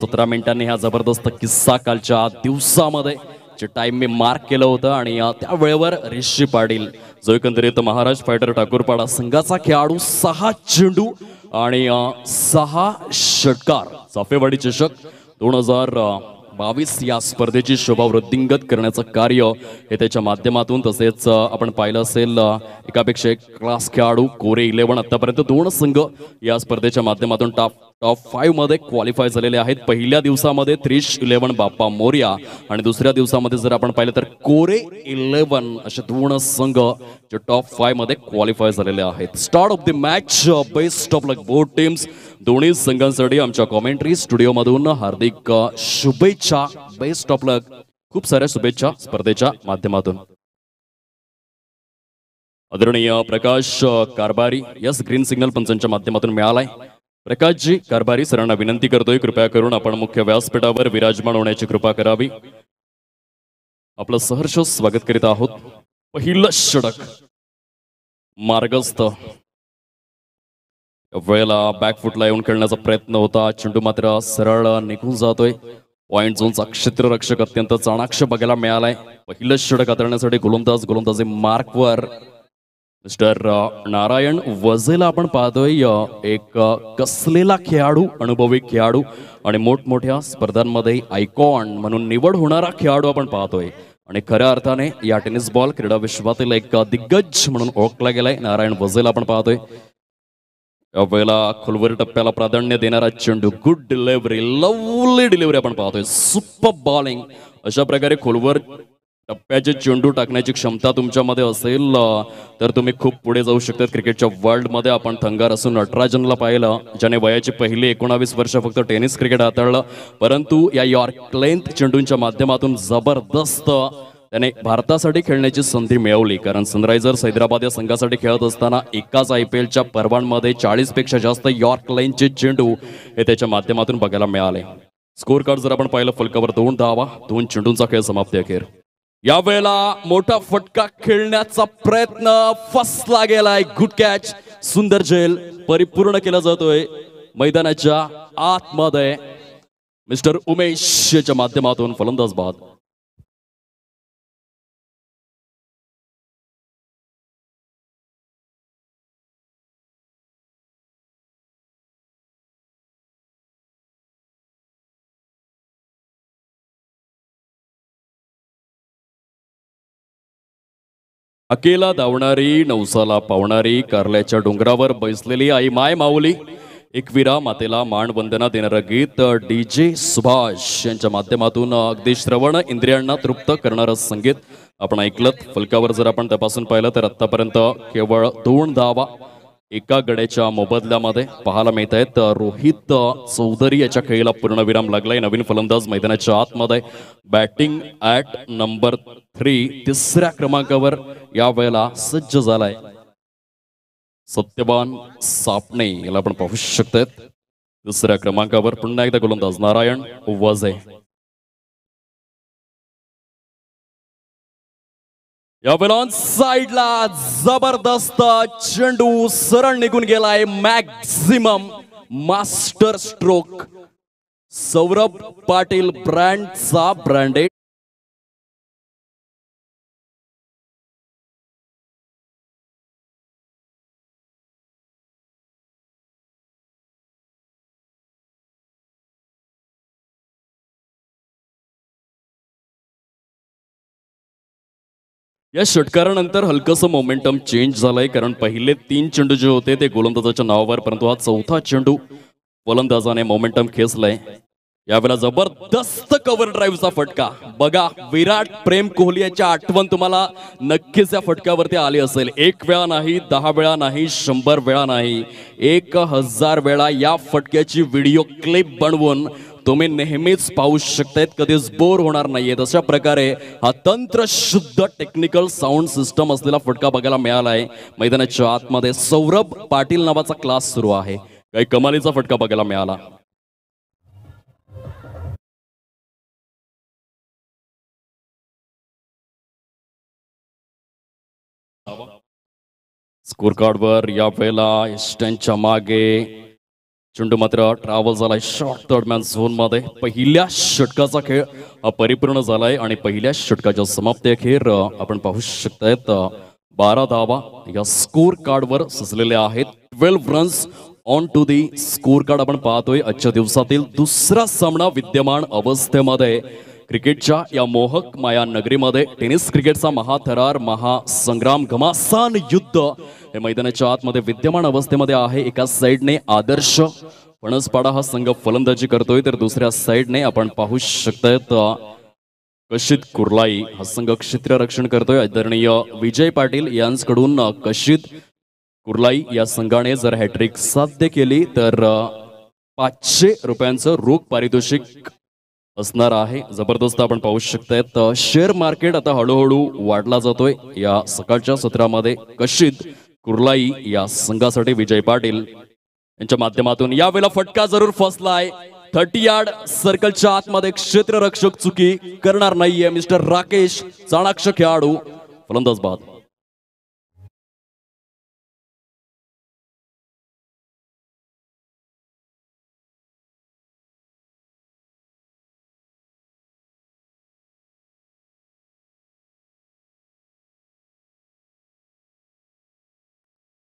17 मिनिटांनी हा जबरदस्त किस्सा कालच्या दिवसामध्ये जे टाइम मी मार्क केलं होतं आणि त्या वेळेवर ऋषी पाटील जो एकंदरीत महाराज फायटर ठाकूरपाडा संघाचा खेळाडू 6 चेंडू आणि 6 षटकार चाफेवाडी चषक 2022 या स्पर्धेची शोभा वृद्धिंगत करण्याचं कार्य हे त्याच्या माध्यमातून तसेच आपण पाहिलं असेल एकापेक्षा एक क्लास खेळाडू कोरे 11 आतापर्यंत 2 संघ या स्पर्धेच्या माध्यमातून टॉप 5 मध्ये क्वालिफाय झालेले आहेत। पहिल्या दिवसामध्ये त्रिश 11 बाप्पा मोर्या आणि दुसऱ्या दिवसामध्ये जर आपण पाहिलं तर कोरे 11 असे 2 संघ जे टॉप 5 मध्ये क्वालिफाय झालेले आहेत। Start of the match best of luck both teams दोन्ही संघांसाठी आमच्या कॉमेंट्री स्टुडिओ मधून हार्दिक शुभेच्छा, बेस्ट ऑफ लक, खूप साऱ्या शुभेच्छा स्पर्धेच्या माध्यमातून। आदरणीय प्रकाश कारभारी यस ग्रीन सिग्नल पंचांच्या माध्यमातून मिळालाय। प्रकाशजी कारभारी सरांना विनंती करतोय कृपया करून आपण मुख्य व्यासपीठावर विराजमान होण्याची कृपा करावी। आपलं सहर्ष स्वागत करीत आहोत। पहिलं षटक मार्गस्थ वेळेला बॅकफुटला येऊन खेळण्याचा प्रयत्न होता, चेंडू मात्र सरळ निघून जातोय। पॉइंट झोनचा क्षेत्ररक्षक अत्यंत चाणाक्ष बघायला मिळालाय। पहिलं षटक हाताळण्यासाठी गोलंदाजी मार्कवर मिस्टर नारायण वझेला आपण पाहतोय। एक कसलेला खेळाडू, अनुभवी खेळाडू आणि मोठमोठ्या स्पर्धांमध्ये आयकॉन म्हणून निवड होणारा खेळाडू आपण पाहतोय आणि खऱ्या अर्थाने या टेनिस बॉल क्रीडा विश्वातील एक दिग्गज म्हणून ओळखला गेलाय नारायण वझेला आपण पाहतोय। यावेळेला खोलवर टप्प्याला प्राधान्य देणारा चेंडू, गुड डिलिव्हरी, लवली डिलिव्हरी आपण पाहतोय, सुपर बॉलिंग। अशा प्रकारे खोलवर टप्प्याचे चेंडू टाकण्याची क्षमता तुमच्यामध्ये असेल तर तुम्ही खूप पुढे जाऊ शकतात क्रिकेटच्या वर्ल्ड मध्ये। आपण थंगार असून नटराजनला पाहिलं ज्याने वयाची पहिली 19 वर्ष फक्त टेनिस क्रिकेट हाताळलं, परंतु या यॉर्क लेंथ चेंडूंच्या माध्यमातून जबरदस्त त्याने भारतासाठी खेळण्याची संधी मिळवली। कारण सनरायझर्स हैदराबाद या संघासाठी खेळत असताना एकाच IPLच्या पर्वांमध्ये 40 पेक्षा जास्त यॉर्क लेंथचे चेंडू हे त्याच्या माध्यमातून बघायला मिळाले। स्कोर कार्ड जर आपण पाहिलं फलकावर 2 धावा, 2 चेंडूंचा खेळ समाप्ती अखेर। यावेळेला मोठा फटका खेळण्याचा प्रयत्न फसला गेलाय, गुड कॅच, सुंदर झेल परिपूर्ण केला जातोय मैदानाच्या आतमध्ये मिस्टर उमेश याच्या माध्यमातून फलंदाज बाद। अकेला धावणारी नवसाला पावणारी कारल्याच्या डोंगरावर बैसलेली आई माय माऊली एकविरा मातेला मान वंदना देणारं गीत DJ सुभाष यांच्या माध्यमातून अगदी श्रवण इंद्रियांना तृप्त करणारं संगीत आपण ऐकलं। फलकावर जर आपण तपासून पाहिलं तर आतापर्यंत केवळ 2 धावा एका गड्याच्या मोबदल्यामध्ये पाहायला मिळत आहेत। रोहित चौधरी याच्या खेळीला पूर्णविराम लागलाय। नवीन फलंदाज मैदानाच्या आतमध्ये बॅटिंग ॲट नंबर 3 तिसऱ्या क्रमांकावर या वेळेला सज्ज झालाय सत्यवान सापणे, याला आपण पाहू शकतात तिसऱ्या क्रमांकावर पुन्हा एकदा गोलंदाज नारायण वझे। यावेळेला साइडला जबरदस्त चेंडू सरळ निघून गेलाय, maximum master stroke Saurabh Patil ब्रँडचा ब्रँडेड। या षटकारानंतर हलकसं मोमेंटम चेंज झालंय कारण पहिले 3 चेंडू जे होते ते गोलंदाजाच्या नावावर, परंतु हा चौथा चेंडू फलंदाजाने मोमेंटम खेचलाय। यावेळेला जबरदस्त कव्हर ड्राईव्हचा फटका बघा, विराट प्रेम कोहली याची आठवण तुम्हाला नक्कीच या फटक्यावरती आली असेल। 1 वेळा नाही, 10 वेळा नाही, 100 वेळा नाही, 1000 वेळा या फटक्याची व्हिडिओ क्लिप बनवून तुम्ही नेहमीच पाहू शकतायत, कधीच बोर होणार नाहीये। अशा प्रकारे हा तंत्रशुद्ध टेक्निकल साऊंड सिस्टम असलेला फटका बघायला मिळालाय मैदानाच्या आतमध्ये। सौरभ पाटील नावाचा क्लास सुरू आहे, काही कमालीचा फटका बघायला मिळाला। स्कोर कार्डवर या वेळेला इस्टनच्या मागे चेंडू मात्र ट्रॅव्हल झालाय शॉर्ट दरम्यान झोन मध्ये. पहिल्या षटकाचा खेळ हा परिपूर्ण झालाय आणि पहिल्या षटकाच्या समाप्ती अखेर आपण पाहू शकतायत 12 धावा या स्कोर कार्डवर सजलेल्या आहेत. 12 runs on to the score card आपण पाहतोय. आजच्या दिवसातील दुसरा सामना विद्यमान अवस्थेमध्ये क्रिकेटच्या या मोहक माया नगरीमध्ये टेनिस क्रिकेटचा महाथरार महासंग्राम घमासान युद्ध हे मैदानाच्या आतमध्ये विद्यमान अवस्थेमध्ये आहे. एका साइडने आदर्श फणसपाडा हा संघ फलंदाजी करतोय तर दुसऱ्या साइडने आपण पाहू शकतायत कशिद कुर्लाई हा संघ क्षेत्ररक्षण करतोय. आदरणीय विजय पाटील यांच्याकडून कशिद कुर्लाई या संघाने जर हॅट्रिक साध्य केली तर 500 रुपयांचं रोख पारितोषिक असणार आहे. जबरदस्त आपण पाहू शकतायत शेअर मार्केट आता हळूहळू वाढला जातोय. या सकाळच्या सत्रामध्ये कशिद कुर्लाई या संघासाठी विजय पाटील यांच्या माध्यमातून यावेळेला फटका जरूर फसलाय. 30 यार्ड सर्कलच्या आतमध्ये क्षेत्ररक्षक चुकी करणार नाहीये मिस्टर राकेश चाणाक्ष खेळाडू फलंदाज बाद.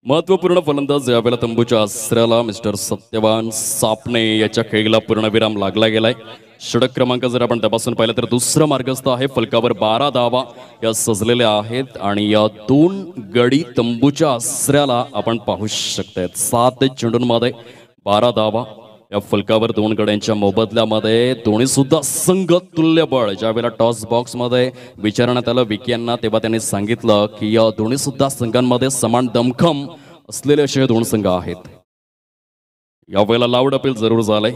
महत्वपूर्ण फलंदाज यावेळेला तंबूच्या आसऱ्याला मिस्टर सत्यवान सापणे याच्या खेळीला पूर्णविराम लागला गेलाय. षटक क्रमांक जर आपण तपासून पाहिलं तर दुसरं मार्गस्थ आहे. फलकावर 12 धावा या सजलेल्या आहेत आणि या 2 गडी तंबूच्या आसऱ्याला आपण पाहू शकतायत. 7 चेंडूंमध्ये 12 धावा या फलकावर 2 गड्यांच्या मोबदल्यामध्ये दोन्ही सुद्धा संघ तुल्यबळ. ज्यावेळेला टॉस बॉक्स मध्ये विचारण्यात आलं विकी यांना तेव्हा त्यांनी सांगितलं की या दोन्ही सुद्धा संघांमध्ये समान दमखम असलेले असे 2 संघ आहेत. यावेळेला लाऊड अपील जरूर झालंय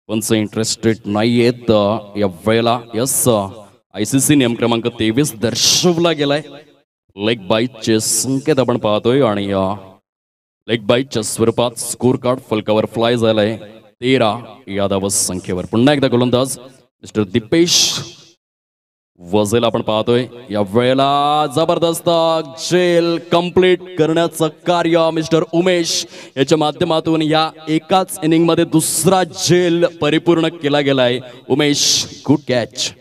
पण इंटरेस्टेड नाहीयेत. या वेळेला यस ICC नियम क्रमांक 23 दर्शवला गेलाय. लेग बाईटचे संकेत आपण पाहतोय आणि लेग बाईटच्या स्वरूपात स्कोर कार्ड फलकावर फ्लाय झालाय 13 या धाव संख्येवर. पुन्हा एकदा गोलंदाज मिस्टर दीपेश वझेल आपण पाहतोय. या वेळेला जबरदस्त झेल कंप्लीट करण्याचं कार्य मिस्टर उमेश याच्या माध्यमातून या एकाच इनिंग मध्ये दुसरा झेल परिपूर्ण केला गेलाय. Umesh good catch.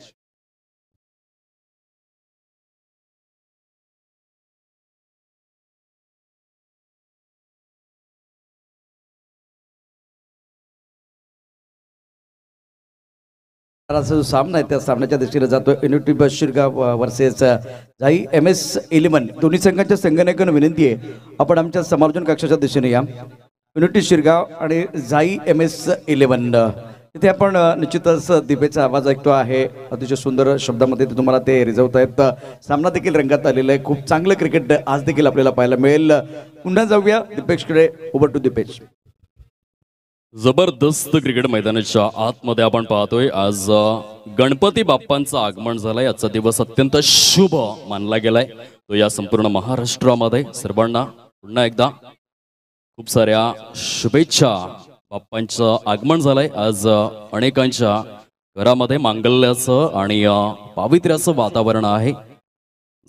जो सामना आहे त्या सामन्याच्या दृष्टीने जातो. युनिटी बस शिरगाव वर्सेस जाई MS11 दोन्ही संघांच्या संघटनेकडून विनंती आहे आपण आमच्या समालोचन कक्षाच्या दिशेने या. युनिटी शिरगाव आणि जाई MS11 तिथे आपण निश्चितच दिपेचा आवाज ऐकतो आहे. अतिशय सुंदर शब्दामध्ये ते तुम्हाला ते रिझवत आहेत. सामना देखील रंगात आलेला आहे. खूप चांगलं क्रिकेट आज देखील आपल्याला पाहायला मिळेल. पुन्हा जाऊया दीपेशकडे. Over to Deepesh. जबरदस्त क्रिकेट मैदानाच्या आतमध्ये आपण पाहतोय आज गणपती बाप्पांचं आगमन झालंय. आजचा दिवस अत्यंत शुभ मानला गेलाय. तो या संपूर्ण महाराष्ट्रामध्ये सर्वांना पुन्हा एकदा खूप साऱ्या शुभेच्छा. बाप्पांचं आगमन झालंय आज. अनेकांच्या घरामध्ये मांगल्याचं आणि पावित्र्याचं वातावरण आहे.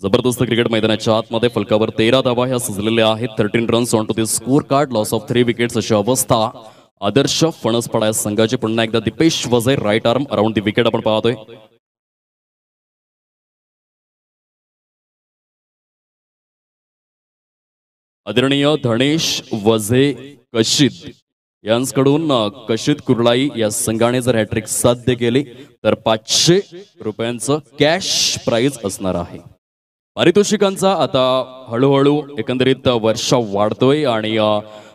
जबरदस्त क्रिकेट मैदानाच्या आतमध्ये फलकावर 13 धावा ह्या सजलेल्या आहेत. 13 runs on to the score card. Loss of 3 wickets अशी अवस्था आदर्श फणसपाडा या संघाचे. पुन्हा एकदा Deepesh Vaze right arm around the wicket आपण पाहतोय. आदरणीय धनेश वझे कशिद यांच्याकडून कशिद कुर्लाई या संघाने जर हॅट्रिक साध्य केली तर 500 रुपयांचं कॅश प्राइज असणार आहे. पारितोषिकांचा आता हळूहळू एकंदरीत वर्षा वाढतोय आणि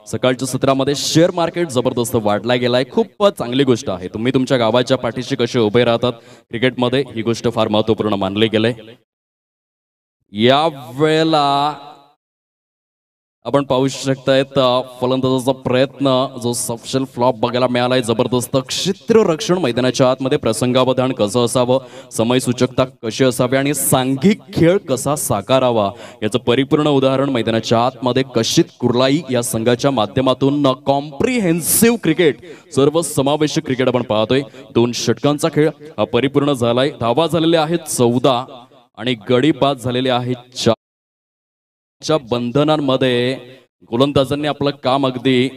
सकाळच्या सत्रामध्ये शेअर मार्केट जबरदस्त वाढला गेलाय. खूप चांगली गोष्ट आहे. तुम्ही तुमच्या गावाच्या पाठीशी कसे उभे राहतात क्रिकेटमध्ये ही गोष्ट फार महत्त्वपूर्ण मानली गेले. या वेळेला आपण पाहू शकतायत फलंदाजाचा प्रयत्न जो सपशेल फ्लॉप बघायला मिळालाय. जबरदस्त क्षेत्ररक्षण मैदानाच्या आतमध्ये प्रसंगावधान कसं असावं, समयसूचकता कशी असावी आणि सांघिक खेळ कसा साकारावा याचं परिपूर्ण उदाहरण मैदानाच्या आतमध्ये कशिद कुर्लाई या संघाच्या माध्यमातून कॉम्प्रिहेन्सिव्ह क्रिकेट सर्व समावेशक क्रिकेट आपण पाहतोय. 2 षटकांचा खेळ हा परिपूर्ण झालाय. धावा झालेल्या आहेत 14 आणि गडी बाद झालेले आहेत 4. बंधनांमध्ये गोलंदाजांनी आपलं काम अगदी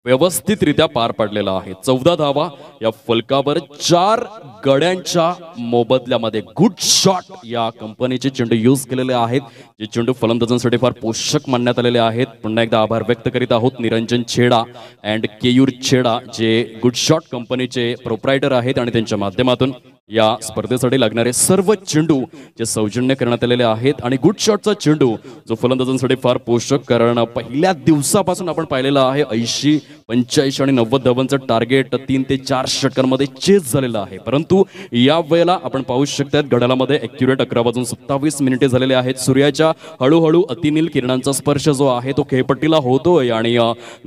व्यवस्थितरित्या पार पाडलेला आहे. 14 धावा या फलकावर 4 गड्यांच्या मोबदल्यामध्ये. गुड शॉट या कंपनीचे चेंडू यूज केलेले आहेत, जे चेंडू फलंदाजांसाठी फार पोषक मानण्यात आलेले आहेत. पुन्हा एकदा आभार व्यक्त करीत आहोत निरंजन छेडा अँड केयूर छेडा, जे गुड शॉट कंपनीचे प्रोप्रायटर आहेत आणि त्यांच्या माध्यमातून या स्पर्धेसाठी लागणारे सर्व चेंडू जे सौजन्य करण्यात आलेले आहेत. आणि गुड शॉटचा चेंडू जो फलंदाजांसाठी फार पोषक, कारण पहिल्या दिवसापासून आपण पाहिलेला आहे 80, 85 आणि 90 धावांचं टार्गेट 3 ते 4 षटकांमध्ये चेस झालेलं आहे. परंतु या वेळेला आपण पाहू शकतात घड्याळामध्ये ॲक्युरेट 11:27 झालेले आहेत. सूर्याच्या हळूहळू अतिनील किरणांचा स्पर्श जो आहे तो खेळपट्टीला होतोय आणि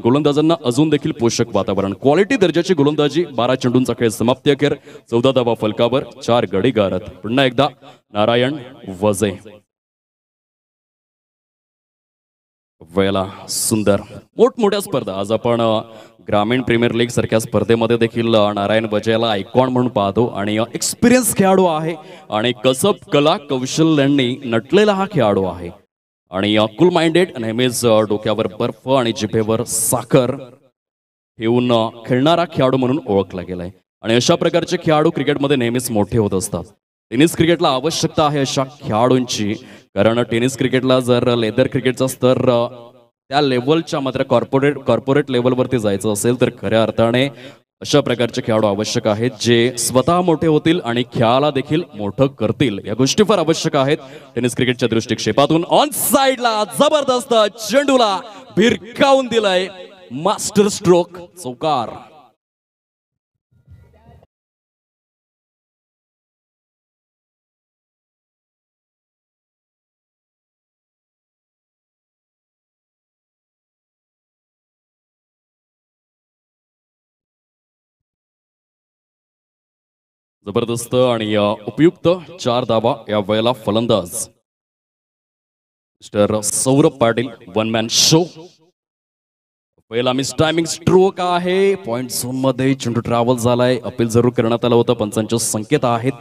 गोलंदाजांना अजून देखील पोषक वातावरण. क्वालिटी दर्जाची गोलंदाजी. 12 चेंडूंचा खेळ समाप्ती अखेर 14 धावा फलकावर, 4 गडी गारत. पुन्हा एकदा नारायण वजे. वेळेला सुंदर मोठमोठ्या स्पर्धा. आज आपण ग्रामीण प्रीमियर लीग सारख्या स्पर्धेमध्ये देखील नारायण वजेला आयकॉन म्हणून पाहतो आणि एक्सपिरियन्स खेळाडू आहे आणि कसब कला कौशल्यांनी नटलेला हा खेळाडू आहे आणि कूल माइंडेड, नेहमीच डोक्यावर बर्फ आणि जिभेवर साखर ठेवून खेळणारा खेळाडू म्हणून ओळखला गेलाय. आणि अशा प्रकारचे खेळाडू क्रिकेटमध्ये नेहमीच मोठे होत असतात. टेनिस क्रिकेटला आवश्यकता आहे अशा खेळाडूंची, कारण टेनिस क्रिकेटला जर लेदर क्रिकेटचा स्तर त्या लेवलच्या मात्र कॉर्पोरेट लेवलवरती जायचं असेल तर खऱ्या अर्थाने अशा प्रकारचे खेळाडू आवश्यक आहेत, जे स्वतः मोठे होतील आणि खेळाला देखील मोठं करतील. या गोष्टी फार आवश्यक आहेत टेनिस क्रिकेटच्या दृष्टिक्षेपातून. ऑन साइडला जबरदस्त चेंडूला भिरकावून दिलाय, मास्टर स्ट्रोक, चौकार. जबरदस्त आणि उपयुक्त 4 धावा या वेळेला फलंदाज mister Saurabh Patil. One man show. पहिला मिस टायमिंग स्ट्रोक आहे. पॉइंट झोन मध्ये चेंडू ट्रॅव्हल झालाय. अपील जरूर करण्यात आलं होतं. पंचांचे संकेत आहेत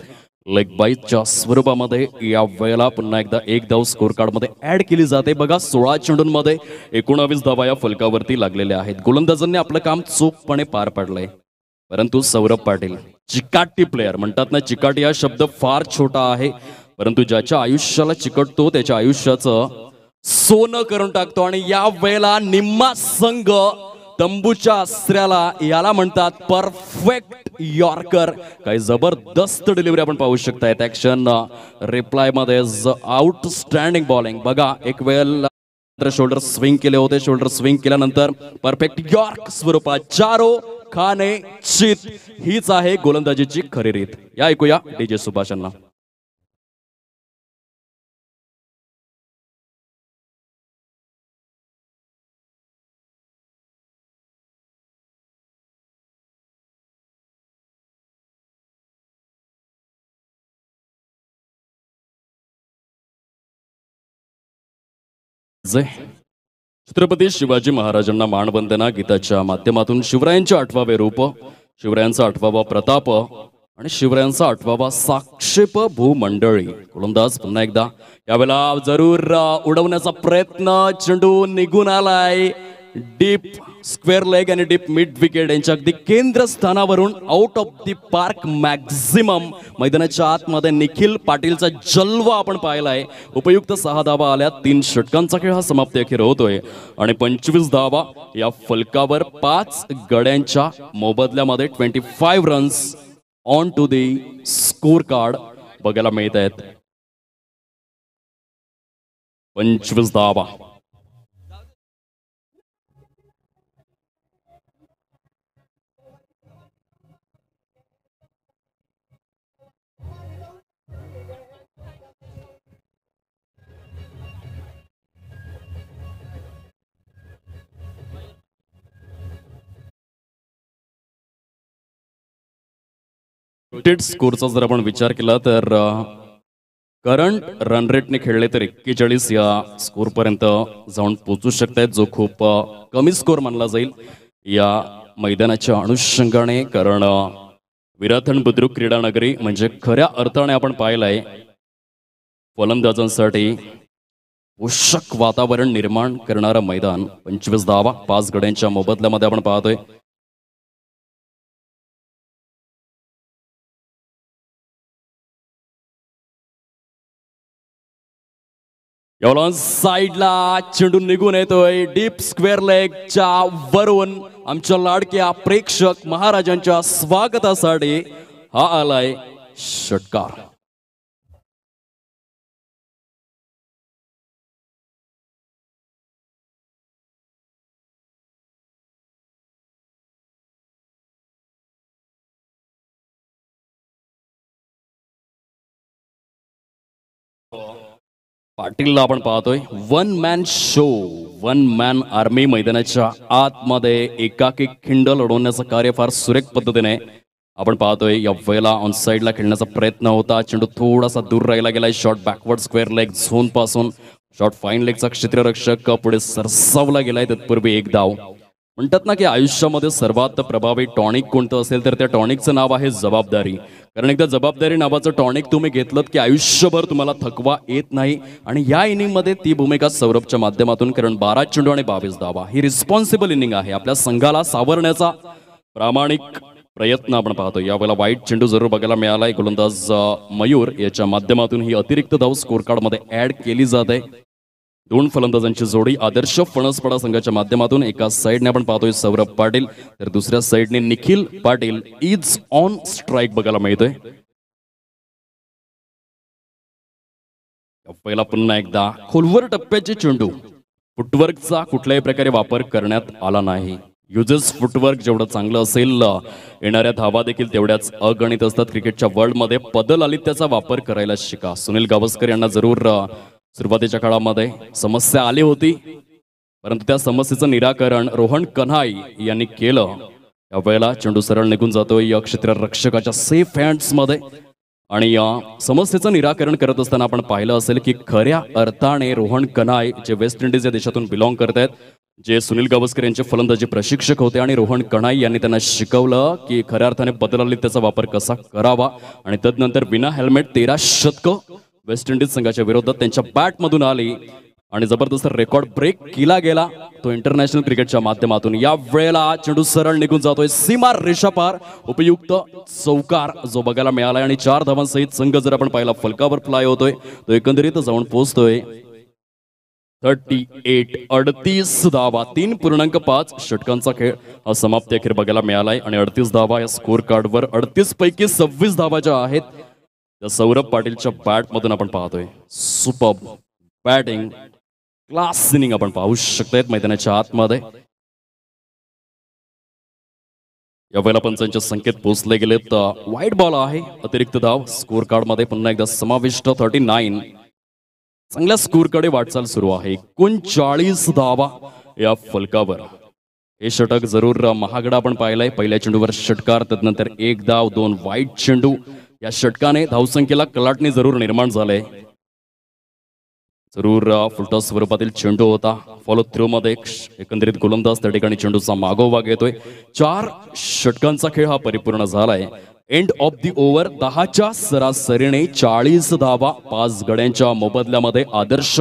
लेग बाईटच्या स्वरूपामध्ये. या वेळेला पुन्हा एकदा 1 धाव स्कोर कार्ड मध्ये ऍड केली जाते. बघा 16 चेंडूंमध्ये 19 धावा या फलकावरती लागलेल्या आहेत. गोलंदाजांनी आपलं काम चोखपणे पार पाडलंय. परंतु सौरभ पाटील चिकाटी प्लेयर म्हणतात ना, चिकाटी हा शब्द फार छोटा आहे, परंतु ज्याच्या आयुष्याला चिकटतो त्याच्या आयुष्याचं सोनं करून टाकतो. आणि या वेळेला निम्मा संघ तंबूच्या अस्त्राला याला म्हणतात परफेक्ट यॉर्कर. काही जबरदस्त डिलिव्हरी आपण पाहू शकता. ऍक्शन रिप्लाय मध्ये आउटस्टँडिंग बॉलिंग. बघा एक वेळेला शोल्डर स्विंग केले होते. शोल्डर स्विंग केल्यानंतर परफेक्ट यॉर्क स्वरूपात चारो खाने चित. हीच आहे गोलंदाजीची खरी रीत. या ऐकूया डीजे सुभाषांना. छत्रपती शिवाजी महाराजांना मानवंदना गीताच्या माध्यमातून शिवरायांचे 8वे रूप, शिवरायांचा 8वा प्रताप आणि शिवरायांचा 8वा साक्षेप भूमंडळी. गोलंदाज पुन्हा एकदा यावेळेला जरूर उडवण्याचा प्रयत्न. चेंडू निघून आलाय. डीप स्क्वेअर लेग आणि डीप मिड विकेट यांच्या अगदी केंद्र स्थानावरून out of the park maximum. मैदानाच्या आतमध्ये निखिल पाटीलचा जलवा आपण पाहिलाय. उपयुक्त 6 धावा आल्या. 3 षटकांचा खेळ हा समाप्ती अखेर होतोय आणि 25 धावा या फलकावर. 5 गड्यांच्या मोबदल्यामध्ये 25 runs on to the score card बघायला मिळत आहेत. 25 धावा. स्कोरचा जर आपण विचार केला तर करंट रन रेटने खेळले तर 41 या स्कोर पर्यंत जाऊन पोहोचू शकतात, जो खूप कमी स्कोर मानला जाईल या मैदानाच्या अनुषंगाने. कारण विराथन बुद्रुक क्रीडा नगरी म्हणजे खऱ्या अर्थाने आपण पाहिलंय फलंदाजांसाठी पोषक वातावरण निर्माण करणारं मैदान. 25 धावा 5 गड्यांच्या मोबदल्यामध्ये आपण पाहतोय. याला साईडला चेंडू निघून येतोय डीप स्क्वेअर लेगच्या वरून. आमच्या लाडक्या प्रेक्षक महाराजांच्या स्वागतासाठी हा आलाय षटकार. पाटीलला आपण पाहतोय. One man show, one man army. मैदानाच्या आतमध्ये एकाकी खिंड लढवण्याचं कार्य फार सुरेख पद्धतीने आपण पाहतोय. या वेळेला ऑन साईडला खेळण्याचा प्रयत्न होता. चेंडू थोडासा दूर राहिला गेलाय. Shot backward square leg zone पासून. शॉट फाईन लेगचा क्षेत्ररक्षक पुढे सरसावला गेलाय. तत्पूर्वी एक धाव. म्हणतात ना की आयुष्यामध्ये सर्वात प्रभावी टॉनिक कोणतं असेल तर त्या टॉनिकचं नाव आहे जबाबदारी. कारण एकदा जबाबदारी नावाचं टॉनिक तुम्ही घेतलं की आयुष्यभर तुम्हाला थकवा येत नाही. आणि या इनिंगमध्ये ती भूमिका सौरभच्या माध्यमातून, कारण 12 चेंडू आणि 22 धावा ही रिस्पॉन्सिबल इनिंग आहे. आपल्या संघाला सावरण्याचा प्रामाणिक प्रयत्न आपण पाहतो. यावेळेला वाईट चेंडू जरूर बघायला मिळालाय. गोलंदाज मयूर याच्या माध्यमातून ही अतिरिक्त धाव स्कोर कार्ड मध्ये ऍड केली जाते. 2 फलंदाजांची जोडी आदर्श फणसपाडा संघाच्या माध्यमातून. एका साईडने आपण पाहतोय सौरभ पाटील, तर दुसऱ्या साईडने Nikhil Patil is on strike बघायला मिळतोय. पहिला पुन्हा एकदा खोलवर टप्प्याचे चेंडू. फुटवर्कचा कुठल्याही प्रकारे वापर करण्यात आला नाही. युजेस फुटवर्क जेवढं चांगलं असेल, येणाऱ्या धावा देखील तेवढ्याच अगणित असतात. क्रिकेटच्या वर्ल्डमध्ये पदल आली त्याचा वापर करायला शिका. सुनील गावस्कर यांना जरूर सुरुवातीच्या काळामध्ये समस्या आली होती, परंतु त्या समस्येचं निराकरण रोहन कन्हाई यांनी केलं. यावेळेला चेंडू सरळ निघून जातोय या क्षेत्ररक्षकाच्या सेफ हँड्स मध्ये. आणि या समस्येचं निराकरण करत असताना आपण पाहिलं असेल की खऱ्या अर्थाने रोहन कन्हाई जे वेस्ट इंडिज या देशातून बिलॉंग करत आहेत, जे सुनील गावस्कर यांचे फलंदाजी प्रशिक्षक होते, आणि रोहन कन्हाई यांनी त्यांना शिकवलं की खऱ्या अर्थाने बदल त्याचा वापर कसा करावा. आणि तदनंतर विना हेल्मेट 13 शतकं वेस्ट इंडिज संघाच्या विरोधात त्यांच्या बॅटमधून आली आणि जबरदस्त रेकॉर्ड ब्रेक केला गेला तो इंटरनॅशनल क्रिकेटच्या माध्यमातून. या वेळेला चेंडू सरळ निघून जातोय सीमा रेषापार. उपयुक्त चौकार जो बघायला मिळालाय आणि 4 धावांसहित संघ जर आपण पाहिला फलकावर फ्लाय होतोय, तो एकंदरीत जाऊन पोहोचतोय 38 धावा. 3.5 षटकांचा खेळ हा समाप्ती अखेर बघायला मिळालाय आणि 38 धावा या स्कोर कार्डवर. 38 पैकी 26 धावा ज्या आहेत त्या सौरभ पाटीलच्या बॅट मधून आपण पाहतोय. सुपर्ब बॅटिंग, क्लास इनिंग आपण पाहू शकतायत मैदानाच्या आतमध्ये. यावेळेला पंचांच्या संकेत पोहोचले गेलेत. वाईट बॉल आहे. अतिरिक्त धाव स्कोर कार्ड मध्ये पुन्हा एकदा समाविष्ट. 39. चांगल्या स्कोरकडे वाटचाल सुरू आहे. 39 धावा या फलकावर. हे षटक जरूर महागडा आपण पाहिलंय. पहिल्या चेंडूवर षटकार, त्यानंतर 1 धाव 2 वाईट चेंडू. या षटकाने धावसंख्येला कलाटणी जरूर निर्माण झाले. जरूर फुलटॉस स्वरूपातील चेंडू होता. फॉलो थ्रू मध्ये एकंदरीत गोलंदाज त्या ठिकाणी चेंडूचा मागोवा घेतोय. 4 षटकांचा खेळ हा परिपूर्ण झालाय. एंड ऑफ दी ओव्हर 10च्या सरासरीने 40 धावा 5 गड्यांच्या मोबदल्यामध्ये आदर्श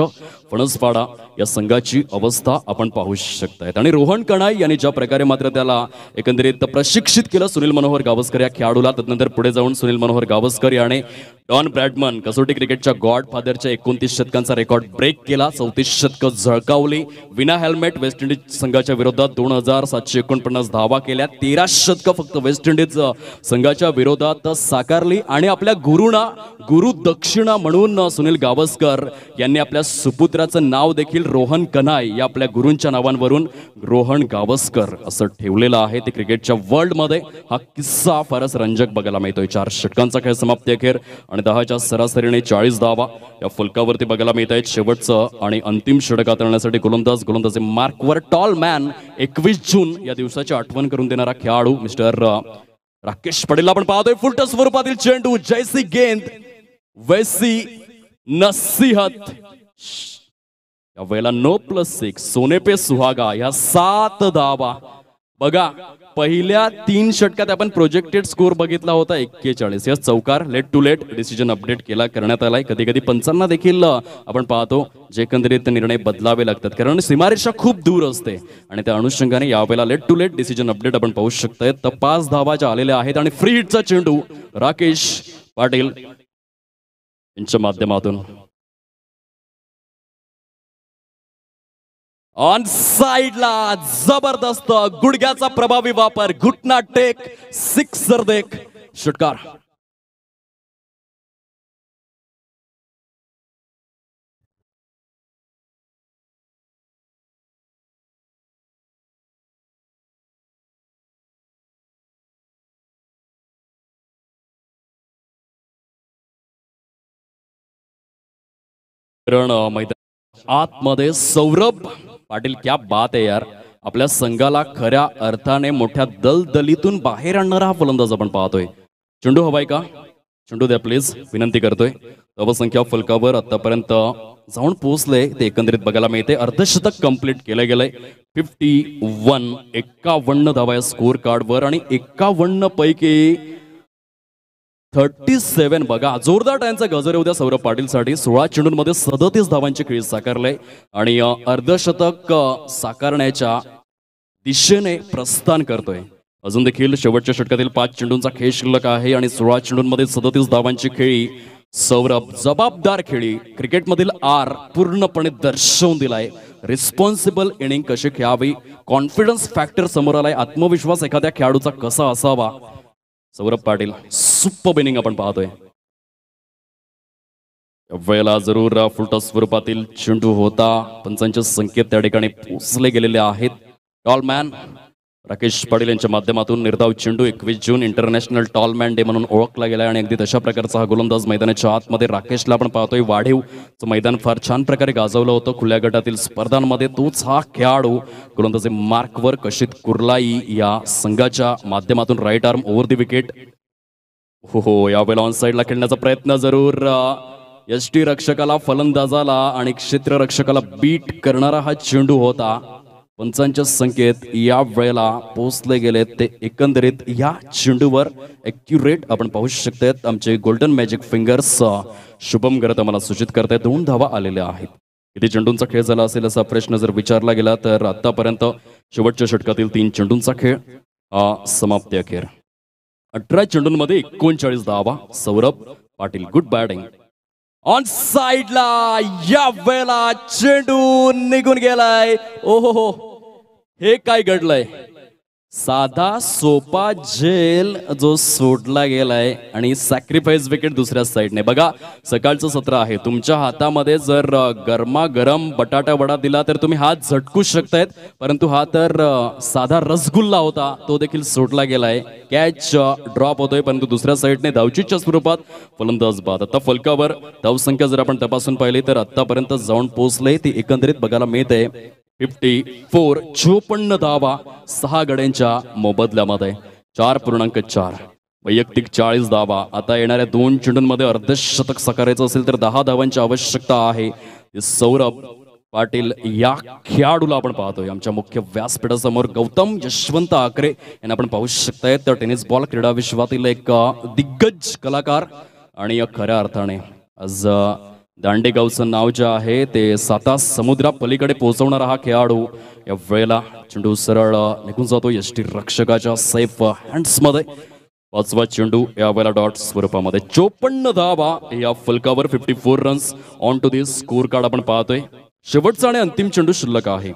फणसपाडा या संघाची अवस्था आपण पाहू शकतायत. आणि रोहन कन्हाई यांनी ज्या प्रकारे मात्र त्याला एकंदरीत प्रशिक्षित केलं सुनील मनोहर गावस्कर या खेळाडूला, त्यानंतर पुढे जाऊन सुनील मनोहर गावस्कर याने डॉन ब्रॅडमन कसोटी क्रिकेटच्या गॉडफादरच्या 29 शतकांचा रेकॉर्ड ब्रेक केला. 34 शतकं झळकावली. विना हेल्मेट वेस्ट इंडिज संघाच्या विरोधात 2749 धावा केल्या. 13 शतकं फक्त वेस्ट इंडिज संघाच्या विरोधात साकारली. आणि आपल्या गुरुना गुरु दक्षिणा म्हणून सुनील गावस्कर यांनी आपल्या सुपुत्राचं नाव देखील रोहन कन्हाई या आपल्या गुरूंच्या नावांवरून रोहन गावस्कर असं ठेवलेलं आहे. ते क्रिकेटच्या वर्ल्ड मध्ये हा किस्सा फारच रंजक बघायला मिळतोय. 4 षटकांचा खेळ समाप्ती अखेर आणि 10च्या सरासरीने 40 धावा या फलकावरती बघायला मिळत आहेत. शेवटचं आणि अंतिम षटक हाताळण्यासाठी गोलंदाजी मार्कवर टॉल मॅन. 21 जून या दिवसाची आठवण करून देणारा खेळाडू मिस्टर राकेश पटेल आपण पाहतोय. फुलटॉस स्वरूपातील चेंडू, जैसी गेंद वैसी नसीहत. या वेळेला 9+6 सोने पे सुहागा या 7 धावा बघा पहिल्या 3 षटकात आपण प्रोजेक्टेड स्कोर बघितला होता 41. या चौकार late to late decision update करण्यात आलाय. कधी कधी पंचांना देखील आपण पाहतो जे एकंदरीत निर्णय बदलावे लागतात कारण सीमारेषा खूप दूर असते आणि त्या अनुषंगाने यावेळेला late to late decision update आपण पाहू शकतोय. तर 5 धावा ज्या आलेल्या आहेत आणि फ्री हिटचा चेंडू राकेश पाटील यांच्या माध्यमातून ऑन साइडला जबरदस्त गुडघ्याचा प्रभावी वापर, घुटना टेक, सिक्सर देख, षटकार. मैदान आतमध्ये सौरभ पाटील, क्या बात आहे यार. आपल्या संघाला खऱ्या अर्थाने मोठ्या दलदलीतून बाहेर आणणारा हा फलंदाज आपण पाहतोय. चेंडू हवाय का? चेंडू द्या प्लीज, विनंती करतोय. धावसंख्या फलकावर आतापर्यंत जाऊन पोहोचले ते एकंदरीत बघायला मिळते. अर्धशतक कंप्लीट केलं गेलंय. 51 धावा या स्कोर कार्डवर आणि 51 पैकी 37 बघा जोरदार टाइमचा गजर उद्या सौरभ पाटील साठी. 16 चेंडूंमध्ये 37 धावांची खेळी साकारले आणि अर्धशतक साकारण्याच्या दिशेने प्रस्थान करतोय. अजून देखील शेवटच्या षटकातील 5 चेंडूंचा खेळ शिल्लक आहे आणि 16 चेंडूंमध्ये 37 धावांची खेळी. सौरभ जबाबदार खेळी, क्रिकेटमधील आर पूर्णपणे दर्शवून दिलाय. रिस्पॉन्सिबल इनिंग कशी खेळावी, कॉन्फिडन्स फॅक्टर समोर आलाय. आत्मविश्वास एखाद्या खेळाडूचा कसा असावा. सौरभ पाटील सुपर इनिंग आपण पाहतोय. वेळेला जरूर फुलटॉस स्वरूपातील चेंडू होता. पंचांचे संकेत त्या ठिकाणी पोचले गेलेले आहेत. टॉलमॅन राकेश पाटील यांच्या माध्यमातून निर्धाव चेंडू. 21 जून इंटरनॅशनल टॉलमॅन डे म्हणून ओळखला गेलाय आणि अगदी तशा प्रकारचा हा गोलंदाज मैदानाच्या आतमध्ये राकेशला आपण पाहतोय. वाढीव मैदान फार छान प्रकारे गाजवलं होतं खुल्या गटातील स्पर्धांमध्ये. तोच हा खेळाडू गोलंदाजी मार्कवर कशित कुर्लाई या संघाच्या माध्यमातून right arm over the wicket. हो यावेळेला ऑन साइडला खेळण्याचा प्रयत्न जरूर. यष्टी रक्षकाला, फलंदाजाला आणि क्षेत्ररक्षकाला बीट करणारा हा चेंडू होता. पंचांचे संकेत या वेळेला पोहोचले गेले ते एकंदरीत या चेंडूवर ॲक्युरेट आपण पाहू शकतो. आमचे गोल्डन मॅजिक फिंगर्स शुभम गरत आम्हाला सूचित करताय 2 धावा आलेल्या आहेत. किती चेंडूंचा खेळ झाला असेल असा प्रश्न जर विचारला गेला तर आतापर्यंत शेवटच्या षटकातील 3 चेंडूंचा खेळ समाप्ती अखेर. 18 चेंडूंमध्ये 39 धावा. Saurabh Patil good batting. On साइडला या वेळेला चेंडू निघून गेलाय. ओहो हे काय घडलंय. साधा सोपा झेल जो सोडला गेलाय आणि सॅक्रिफाईस विकेट दुसऱ्या साईडने. बघा सकाळचं सत्र आहे, तुमच्या हातामध्ये जर गरमागरम बटाटा वडा दिला तर तुम्ही हात झटकू शकतायत, परंतु हा तर साधा रसगुल्ला होता, तो देखील सोडला गेलाय. कॅच ड्रॉप होतोय परंतु दुसऱ्या साईडने धावचीच्या स्वरूपात फलंदाज बाद. आता फलकावर धावसंख्या जर आपण तपासून पाहिली तर आतापर्यंत जाऊन पोहोचले ती एकंदरीत बघायला मिळते 54. 54 धावा 6 गड्यांच्या मोबदल्यामध्ये. 4.4 वैयक्तिक 40 धावा. आता येणाऱ्या 2 चेंडूंमध्ये अर्धशतक साकारायचं असेल तर 10 धावांची आवश्यकता आहे. सौरभ पाटील या खेळाडूला आपण पाहतोय आमच्या मुख्य व्यासपीठासमोर. गौतम यशवंत आकरे यांना आपण पाहू शकताय. तर टेनिस बॉल क्रीडा विश्वातील एक दिग्गज कलाकार आणि खऱ्या अर्थाने आज दांडेगावचं नाव जे आहे ते 7 समुद्रा पलीकडे पोहोचवणारा हा खेळाडू. या वेळेला चेंडू सरळ निघून जातो यष्टी रक्षकाच्या सेफ हँड्समध्ये. 5वा चेंडू या वेळेला डॉट स्वरूपामध्ये. 54 धावा या फलकावर. 54 runs on to this score card आपण पाहतोय. शेवटचा आणि अंतिम चेंडू शिल्लक आहे.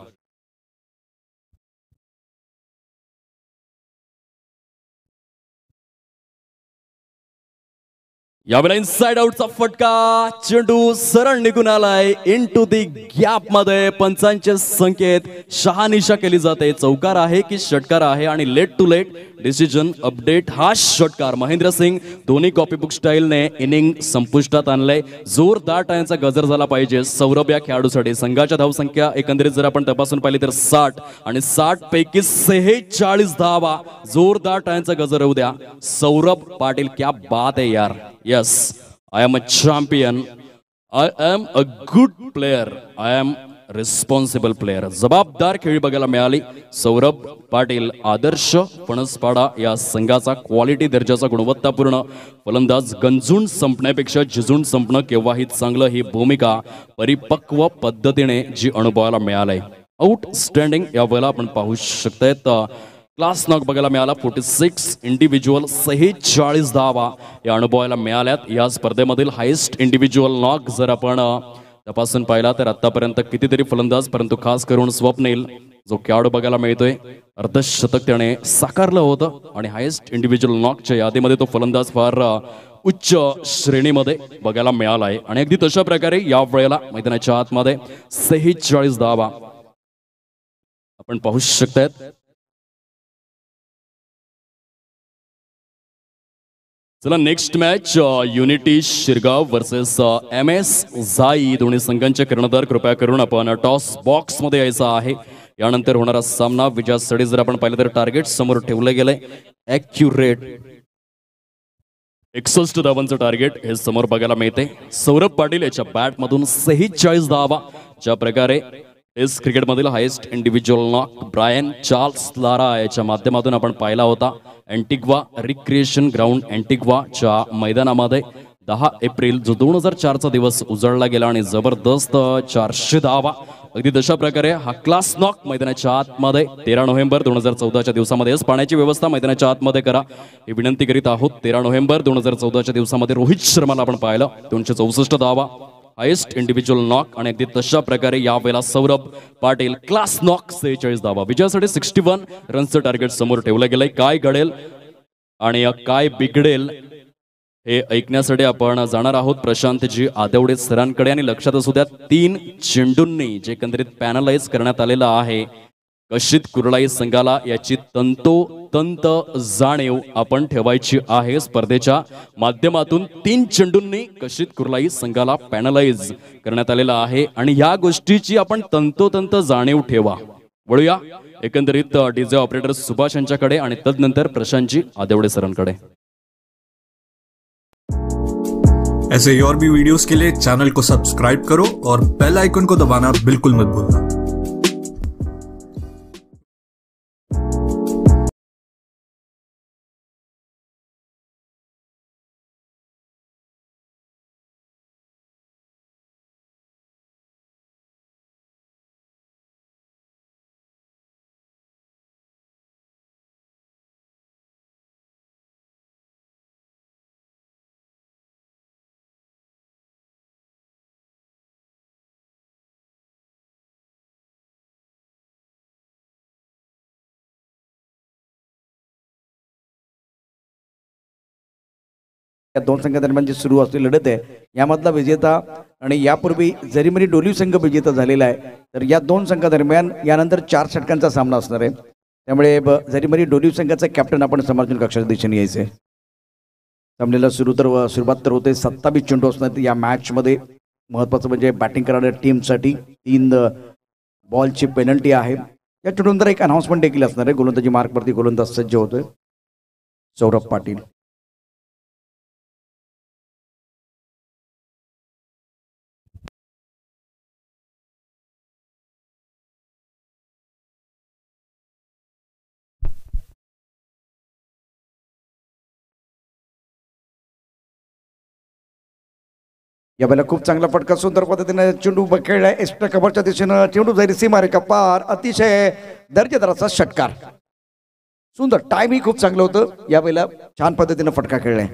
यावेळेला इनसाइड आउटचा फटका. चेंडू सरळ निघून आलाय इन टू दी गॅप मध्ये. पंचांचे संकेत शहानिशा केली जाते. चौकार आहे की षटकार आहे आणि late to late decision update हा षटकार. महेंद्र सिंग धोनी कॉपीबुक स्टाईलने इनिंग संपुष्टात आणलंय. जोरदार टाळ्यांचा गजर झाला पाहिजे सौरभ या खेळाडूसाठी. संघाच्या धावसंख्या एकंदरीत जर आपण तपासून पाहिली तर 60 आणि 60 पैकी 46 धावा. जोरदार टाळ्यांचा गजर होऊ द्या सौरभ पाटील. क्या बात है यार. Yes, I am a champion. I am a good player. I am responsible player, जबाबदार खेळी बघायला मिळाली. सौरभ पाटील आदर्श फणसपाडा या संघाचा क्वालिटी दर्जाचा गुणवत्तापूर्ण फलंदाज. गंजून संपण्यापेक्षा झिजून संपणं केव्हाही चांगलं, ही भूमिका परिपक्व पद्धतीने जी अनुभवायला मिळालंय. आउटस्टँडिंग या वेळेला आपण पाहू शकतायत क्लास नॉक बघायला मिळाला. 46 इंडिव्हिज्युअल 46 धावा या अनुभवायला मिळाल्यात. या स्पर्धेमधील हायेस्ट इंडिव्हिज्युअल नॉक जर आपण तपासून पाहिला तर आतापर्यंत कितीतरी फलंदाज, परंतु खास करून स्वप्नील जो खेळाडू बघायला मिळतोय, अर्धशतक त्याने साकारलं होतं आणि हायेस्ट इंडिव्हिज्युअल नॉकच्या यादीमध्ये तो फलंदाज फार उच्च श्रेणीमध्ये बघायला मिळाला आहे. आणि अगदी तशा प्रकारे या वेळेला मैदानाच्या आतमध्ये 46 धावा आपण पाहू शकतायत. चला next match unity Shirgaon versus MS झाई. दोन्ही संघांचे कर्णधार कृपया करून आपण टॉस बॉक्स मध्ये यायचा आहे. यानंतर होणारा सामना विजयासाठी जर आपण पाहिलं तर टार्गेट समोर ठेवलं गेलंय. ॲक्युरेट 61 धावांचं टार्गेट हे समोर बघायला मिळते. सौरभ पाटील याच्या बॅटमधून 46 धावा. ज्या प्रकारे टेस्ट क्रिकेटमधील highest individual knock Brian Charles Lara याच्या माध्यमातून आपण पाहिला होता. अँटिग्वा रिक्रिएशन ग्राउंड अँटिग्वाच्या मैदानामध्ये 10 एप्रिल जो 2004चा दिवस उजळला गेला आणि जबरदस्त 400 धावा. अगदी तशा प्रकारे हा क्लास नॉक मैदानाच्या आतमध्ये 13 नोव्हेंबर 2014च्या दिवसामध्ये पाण्याची व्यवस्था मैदानाच्या आतमध्ये करा ही विनंती करीत आहोत. 13 नोव्हेंबर 2014च्या दिवसामध्ये रोहित शर्माला आपण पाहिलं 264 धावा हायेस्ट इंडिव्हिज्युअल नॉक. आणि अगदी तशा प्रकारे यावेळेला सौरभ पाटील क्लास नॉक 46 धावा. विजयासाठी 61 रन्सचं टार्गेट समोर ठेवलं गेलंय. काय घडेल आणि काय बिघडेल हे ऐकण्यासाठी आपण जाणार आहोत प्रशांतजी आदवडे सरांकडे. आणि लक्षात असू द्या 3 चेंडूंनी जे एकंदरीत पॅनलाइज करण्यात आलेलं आहे कशित कुर्लाई संघाला याची तंतोतंत जाणीव आपण ठेवायची आहे. स्पर्धेच्या माध्यमातून 3 चेंडूंनी कशित कुर्लाई संघाला पॅनलाइज करण्यात आलेला आहे आणि या गोष्टीची आपण तंतोतंत जाणीव ठेवा. वळूया एकंदरीत डीजे ऑपरेटर सुभाष यांच्याकडे आणि तदनंतर प्रशांतजी आदेवडे सरांकडे. ऐसे और भी वीडियोस के लिए चैनल को सब्सक्राइब करो और बेल आइकन को दबाना बिल्कुल मत भूलना. या दोन संघादरम्यान जी सुरू असलेली लढत आहे यामधला विजेता आणि यापूर्वी जरीमरी डोलीव संघ विजेता झालेला आहे. तर या दोन संघादरम्यान यानंतर 4 षटकांचा सामना असणार आहे. त्यामुळे जरीमरी डोलीव संघाचा कॅप्टन आपण समर्थन कक्षाच्या दिशेने यायचे. सामन्याला सुरुवात तर होते. 27 चेंडू असणार या मॅचमध्ये. महत्त्वाचं म्हणजे बॅटिंग करणाऱ्या टीमसाठी 3 बॉलची पेनल्टी आहे. या चेंडूनंतर एक अनाउन्समेंट देखील असणार आहे. गोलंदाजी मार्कवरती गोलंदाज सज्ज होतोय सौरभ पाटील. यावेळेला खूप चांगला फटका सुंदर पद्धतीने चेंडू खेळलाय. एक्स्ट्रा कव्हरच्या दिशेनं चेंडू जाईल सीमारेखा पार. अतिशय दर्जेदाराचा षटकार. सुंदर टाइमही खूप चांगलं होतं. यावेळेला छान पद्धतीने फटका खेळलाय.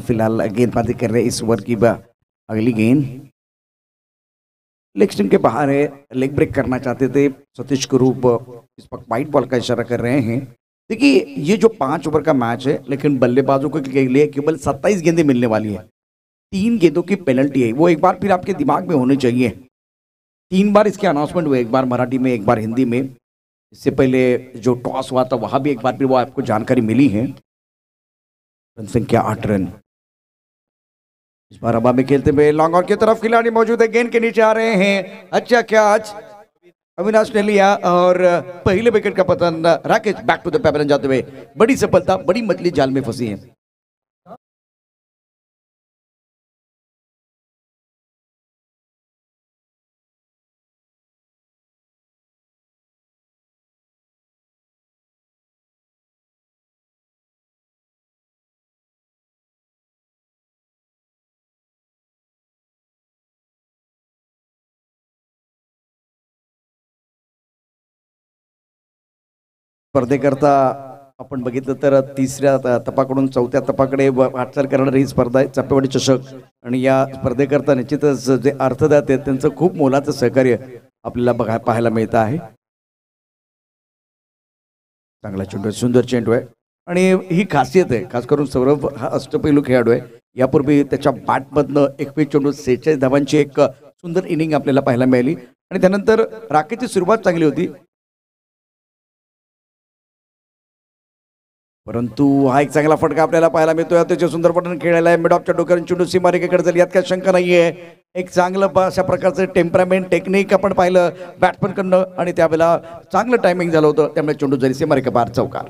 फिलहाल गेंदबाजी कर रहे इस ओवर की अगली गेंद लेग स्टंप के बाहर है. लेग ब्रेक करना चाहते थे सतीश कुरूप. इस वक्त वाइट बॉल का इशारा कर रहे हैं. देखिए ये जो 5 ओवर का मैच है लेकिन बल्लेबाजों के लिए केवल 27 गेंदें मिलने वाली है. 3 गेंदों की पेनल्टी है. वो एक बार फिर आपके दिमाग में होनी चाहिए. 3 बार इसके अनाउंसमेंट हुए, एक बार मराठी में एक बार हिंदी में. इससे पहले जो टॉस हुआ था वहां भी एक बार फिर वो आपको जानकारी मिली है. रन संख्या 8 रन. इस बार हवा में खेलते हुए लॉन्ग ऑन की तरफ खिलाड़ी मौजूद है. गेंद के नीचे आ रहे हैं. अच्छा कैच अविनाश ने लिया और पहले विकेट का पतन Rakesh back to the paper जाते हुए बड़ी सफलता, बड़ी मछली जाल में फंसी है। स्पर्धेकरता आपण बघितलं तर तिसऱ्या तपाकडून चौथ्या तपाकडे वाटचाल करणारी ही स्पर्धा आहे चप्पेवाडी चषक, आणि या स्पर्धेकरता निश्चितच जे अर्थदाते आहेत त्यांचं खूप मोलाचं सहकार्य आपल्याला पाहायला मिळतं आहे। चांगला चेंडू, सुंदर चेंडू आहे आणि ही खासियत आहे, खास करून सौरभ हा अष्टपैलू खेळाडू आहे। यापूर्वी त्याच्या बॅटमधनं 21 चेंडू 46 धावांची एक सुंदर इनिंग आपल्याला पाहायला मिळाली आणि त्यानंतर राकेशची सुरुवात चांगली होती, परंतु हा एक चांगला फटका आपल्याला पाहायला मिळतोय। अतिशय सुंदर पटन खेळायला आहे, मिड ऑफच्या डोक्यावरून चेंडू सीमारेखेकडे जाईल यात काही शंका नाहीये। एक चांगलं अशा प्रकारचं टेम्परामेंट टेक्निक आपण पाहिलं बॅट्समन कडनं आणि त्यावेळेला चांगलं टायमिंग झालं होतं, त्यामुळे चेंडू जरी सीमारेखे पार चौकार।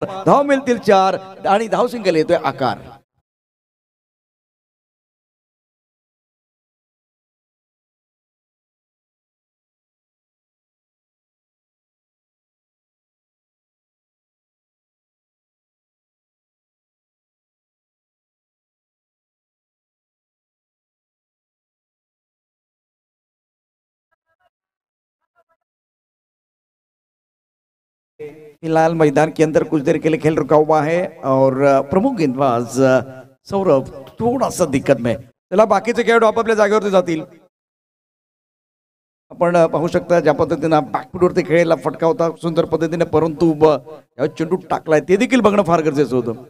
धाव मिळतील 4 आणि धाव सिंगल येतोय आकार। फिलहाल मैदान के अंदर कुछ देर के लिए खेल रुका हुआ है और प्रमुख गेंदबाज सौरभ थोड़ा सा दिक्कत में, चला बाकीचे खेळाडू आपापल्या जागेवरती जातील। आपण पाहू शकता ज्या पद्धतीनं बॅकफुटवरती खेळायला फटका होता सुंदर पद्धतीने, परंतु चेंडू टाकलाय ते देखील बघणं फार गरजेचं होतं।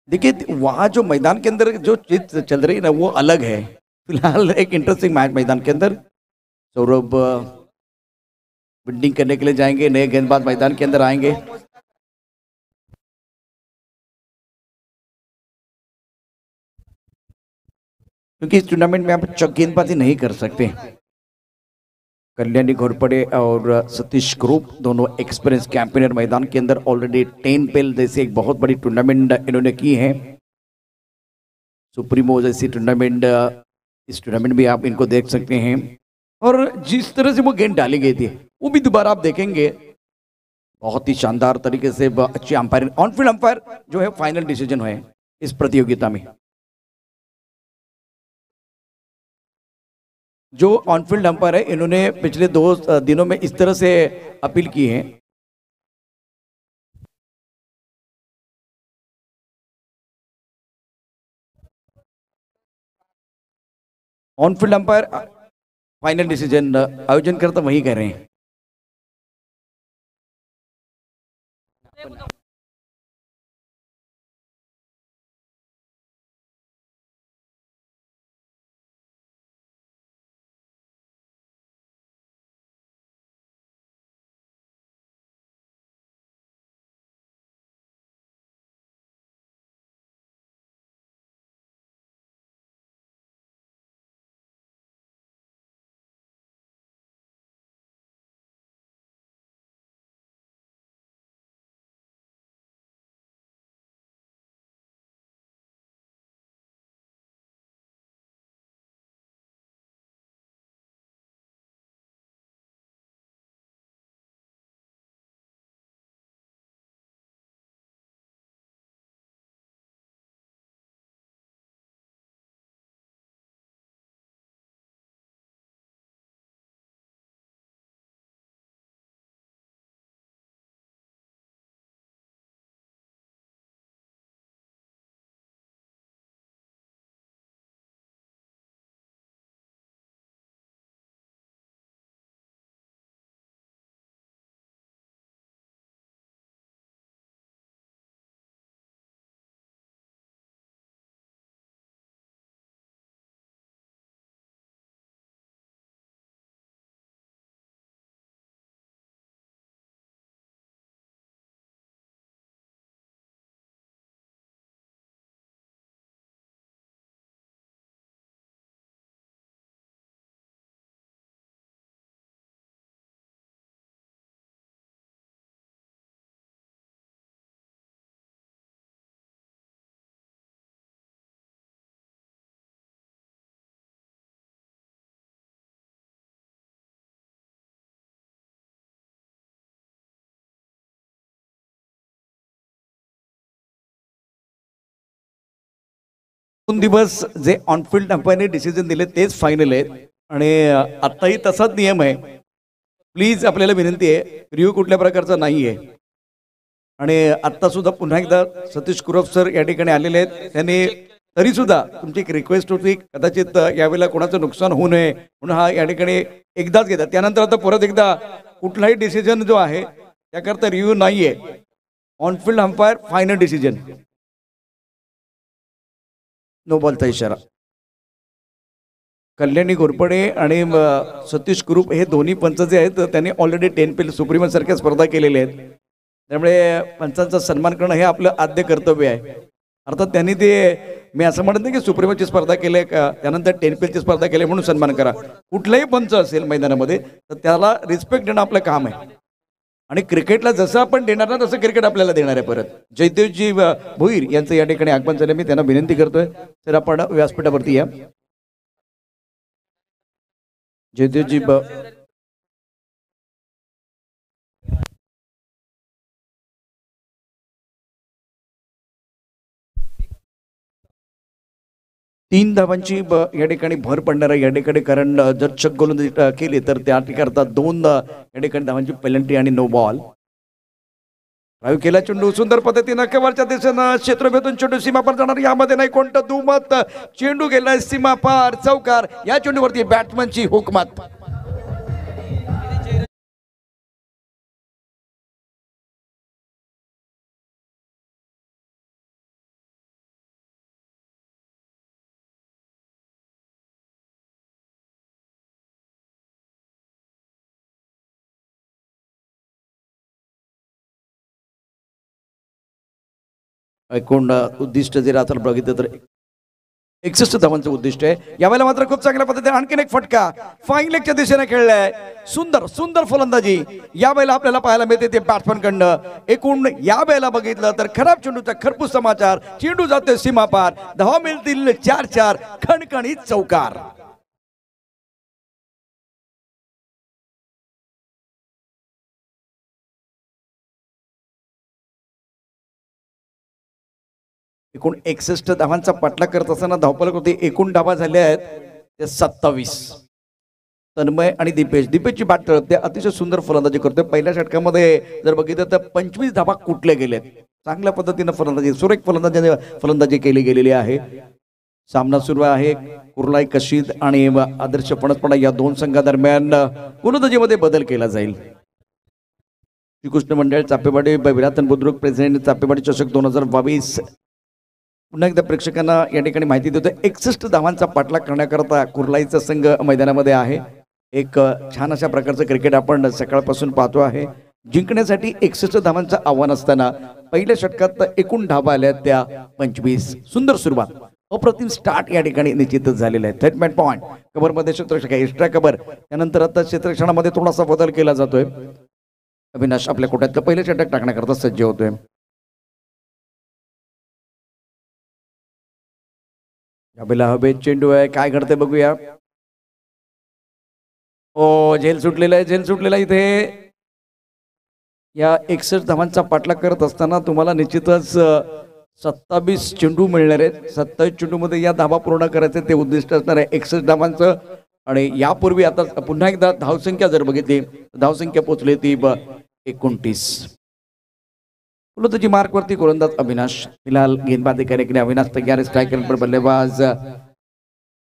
देखिए वहाँ जो मैदान के अंदर जो चीज चल रही है ना वो अलग है। फिलहाल एक इंटरेस्टिंग मैच मैदान के अंदर, सौरभ बिल्डिंग करने के लिए जाएंगे, नए गेंदबाज मैदान के अंदर आएंगे। क्योंकि इस टूर्नामेंट में आप गेंदबाजी नहीं कर सकते। कल्याणी घोरपड़े और सतीश ग्रुप दोनों एक्सपीरियंस कैंपेनर मैदान के अंदर ऑलरेडी 10 पेल जैसे एक बहुत बड़ी टूर्नामेंट इन्होंने की है। सुप्रीमो जैसी टूर्नामेंट, इस टूर्नामेंट में आप इनको देख सकते हैं और जिस तरह से वो गेंद डाली गई थी वो भी दोबारा आप देखेंगे, बहुत ही शानदार तरीके से अच्छी अंपायर, ऑन फील्ड अंपायर जो है फाइनल डिसीजन है इस प्रतियोगिता में। जो ऑनफील्ड अंपायर है इन्होंने पिछले 2 दिनों में इस तरह से अपील की है। ऑनफील्ड अंपायर फाइनल डिसीजन आयोजन करता वही कह रहे हैं। 2 दिवस जे ऑनफिल्ड अंपायरने डिसिजन दिले तेच फायनल आहेत आणि आत्ताही तसाच नियम आहे. प्लीज आपल्याला विनंती आहे, रिव्ह्यू कुठल्या प्रकारचा नाही आहे. आणि आत्ता सुद्धा पुन्हा एकदा सतीश कुरफ सर या ठिकाणी आलेले आहेत. त्यांनी तरी सुद्धा तुमची एक रिक्वेस्ट होती, कदाचित यावेळेला कोणाचं नुकसान होऊ नये म्हणून हा या ठिकाणी एकदाच घेतात. त्यानंतर आता परत एकदा कुठलाही डिसिजन जो आहे त्याकरता रिव्ह्यू नाही आहे. On field umpire final decision, no बॉलचा इशारा. कल्याणी घोरपडे आणि सतीश कुरूप हे दोन्ही पंच जे आहेत त्यांनी ऑलरेडी 10 पेल सुप्रीमन सारख्या स्पर्धा केलेल्या आहेत. त्यामुळे पंचांचा सन्मान करणं हे आपलं आद्य कर्तव्य आहे. अर्थात त्यांनी ते, मी असं म्हणत नाही की सुप्रीमची स्पर्धा केली का त्यानंतर 10 पेलची स्पर्धा केली म्हणून सन्मान करा. कुठलाही पंच असेल मैदानामध्ये तर त्याला रिस्पेक्ट देणं आपलं काम आहे. आणि क्रिकेटला जसं आपण देणार ना तसं क्रिकेट आपल्याला देणार आहे. परत जयदेवजी भोईर यांचं या ठिकाणी आगमन झालं, मी त्यांना विनंती करतोय तर आपण व्यासपीठावरती या. जयदेवजी 3 धावांची या ठिकाणी भर पडणार आहे या ठिकाणी. कारण जर चक गोलंदाजी केली तर त्या ठिकाणी 2 या ठिकाणी धावांची पेनल्टी आणि नो बॉल. राहू केला चेंडू सुंदर पद्धतीनं कव्हरच्या दिशेनं क्षेत्रभेदून चेंडू सीमापार जाणार, यामध्ये नाही कोणतं दुमत. चेंडू गेलाय सीमापार, चौकार. या चेंडूवरती बॅट्समनची हुकमत. एकूण उद्दिष्ट जर आपण बघितलं तर 61 धावांचं उद्दिष्ट आहे. यावेळेला मात्र खूप चांगल्या पद्धतीने आणखीन एक फटका फाईन लेगच्या दिशेने खेळलाय. सुंदर सुंदर फलंदाजी यावेळेला आपल्याला पाहायला मिळते ते बॅट्समनकडनं. एकूण यावेळेला बघितलं तर खराब चेंडूचा खरपूस समाचार. चेंडू जातोय सीमापार, धावा मिळतील 4-4, खणखणीत चौकार. एकूण 61 धावांचा पाठला करत असताना धावफलक होते. एकूण धावा झाल्या आहेत ते 27. तन्मय आणि दीपेशची बॅट तळपते, अतिशय सुंदर फलंदाजी करतोय. पहिल्या षटकामध्ये जर बघितलं तर 25 धावा कुठल्या गेल्यात. चांगल्या पद्धतीनं फलंदाजी, सुरेख फलंदाजी केली गेलेली आहे. सामना सुरू आहे. कुर्लाई कशीद आणि आदर्श फणसपणा या 2 संघादरम्यान गोलंदाजीमध्ये बदल केला जाईल. श्रीकृष्ण मंडळ चापेवाडी, विरातन बुद्रुक प्रेसिडेंट चापेवाडी चषक 2022. पुन्हा एकदा प्रेक्षकांना या ठिकाणी माहिती देतो, 61 धावांचा पाठलाग करण्याकरता कुर्लाईचा संघ मैदानामध्ये आहे. एक छान अशा प्रकारचं क्रिकेट आपण सकाळपासून पाहतो आहे. जिंकण्यासाठी 61 धावांचं आव्हान असताना पहिल्या षटकात एकूण धावा आल्या त्या 25. सुंदर सुरुवात, अप्रतिम स्टार्ट या ठिकाणी निश्चितच झालेला आहे. थर्ड मॅच पॉईंट कव्हरमध्ये क्षेत्ररक्षक एक्स्ट्रा कव्हर. त्यानंतर आता क्षेत्ररक्षणामध्ये थोडासा बदल केला जातोय. अविनाश आपल्या कोट्यातलं पहिलं षटक टाकण्याकरता सज्ज होतोय. यावेळेला हवेत चेंडू आहे, काय घडते बघूया. ओ झेल सुटलेला आहे, झेल सुटलेला इथे. या 61 धावांचा पाठलाग करत असताना तुम्हाला निश्चितच 27 चेंडू मिळणार आहेत. 27 चेंडू मध्ये या धावा पूर्ण करायचे ते उद्दिष्ट असणार आहे 61 धावांचं. आणि यापूर्वी आता पुन्हा एकदा धावसंख्या जर बघितली, धावसंख्या पोहोचली ती 29. फलंदाजी मार्क वरती गोलंदाज अविनाश. फिलहाल गेंदबाजी करने के लिए अविनाश तैयार. स्ट्राइकर पर बल्लेबाज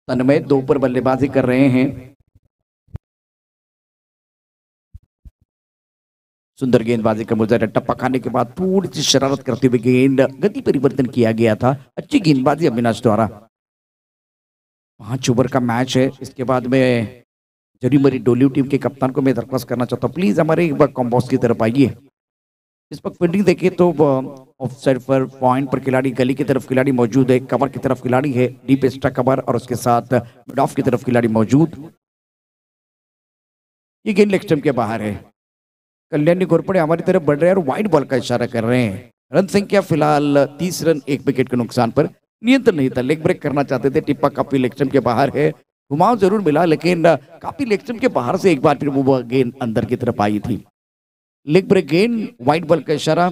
तन्मय 2 पर बल्लेबाजी कर रहे हैं. सुंदर गेंदबाजी का मुजाहिरा, टप्पा खाने के बाद थोड़ी सी शरारत करते हुए गेंद गति परिवर्तन किया गया था. अच्छी गेंदबाजी अविनाश द्वारा. 5 ओवर का मैच है. इसके बाद में जरीमरी डोलियो टीम के कप्तान को मैं दरख्वास्त करना चाहता हूँ, प्लीज हमारे एक बार कॉम्बॉक्स की तरफ आइए. इस वक्त फील्डिंग देखिए तो ऑफ साइड पर पॉइंट पर खिलाड़ी, गली की तरफ खिलाड़ी मौजूद है, कवर की तरफ खिलाड़ी है, डीप एक्स्ट्रा कवर और उसके साथ मिड ऑफ की तरफ खिलाड़ी मौजूद. ये गेंद लेग स्टंप के बाहर है. कल्याणी घोरपड़े हमारी तरफ बढ़ रहे हैं और वाइड बॉल का इशारा कर रहे हैं. रन संख्या फिलहाल 30 रन 1 विकेट के नुकसान पर. नियंत्रण नहीं था, लेग ब्रेक करना चाहते थे. टिप्पा काफी लेग स्टंप के बाहर है. घुमाव जरूर मिला लेकिन काफी लेग स्टंप के बाहर से एक बार फिर वो गेंद अंदर की तरफ आई थी. लेग ब्रेक गेंद, वाइड बॉल का इशारा.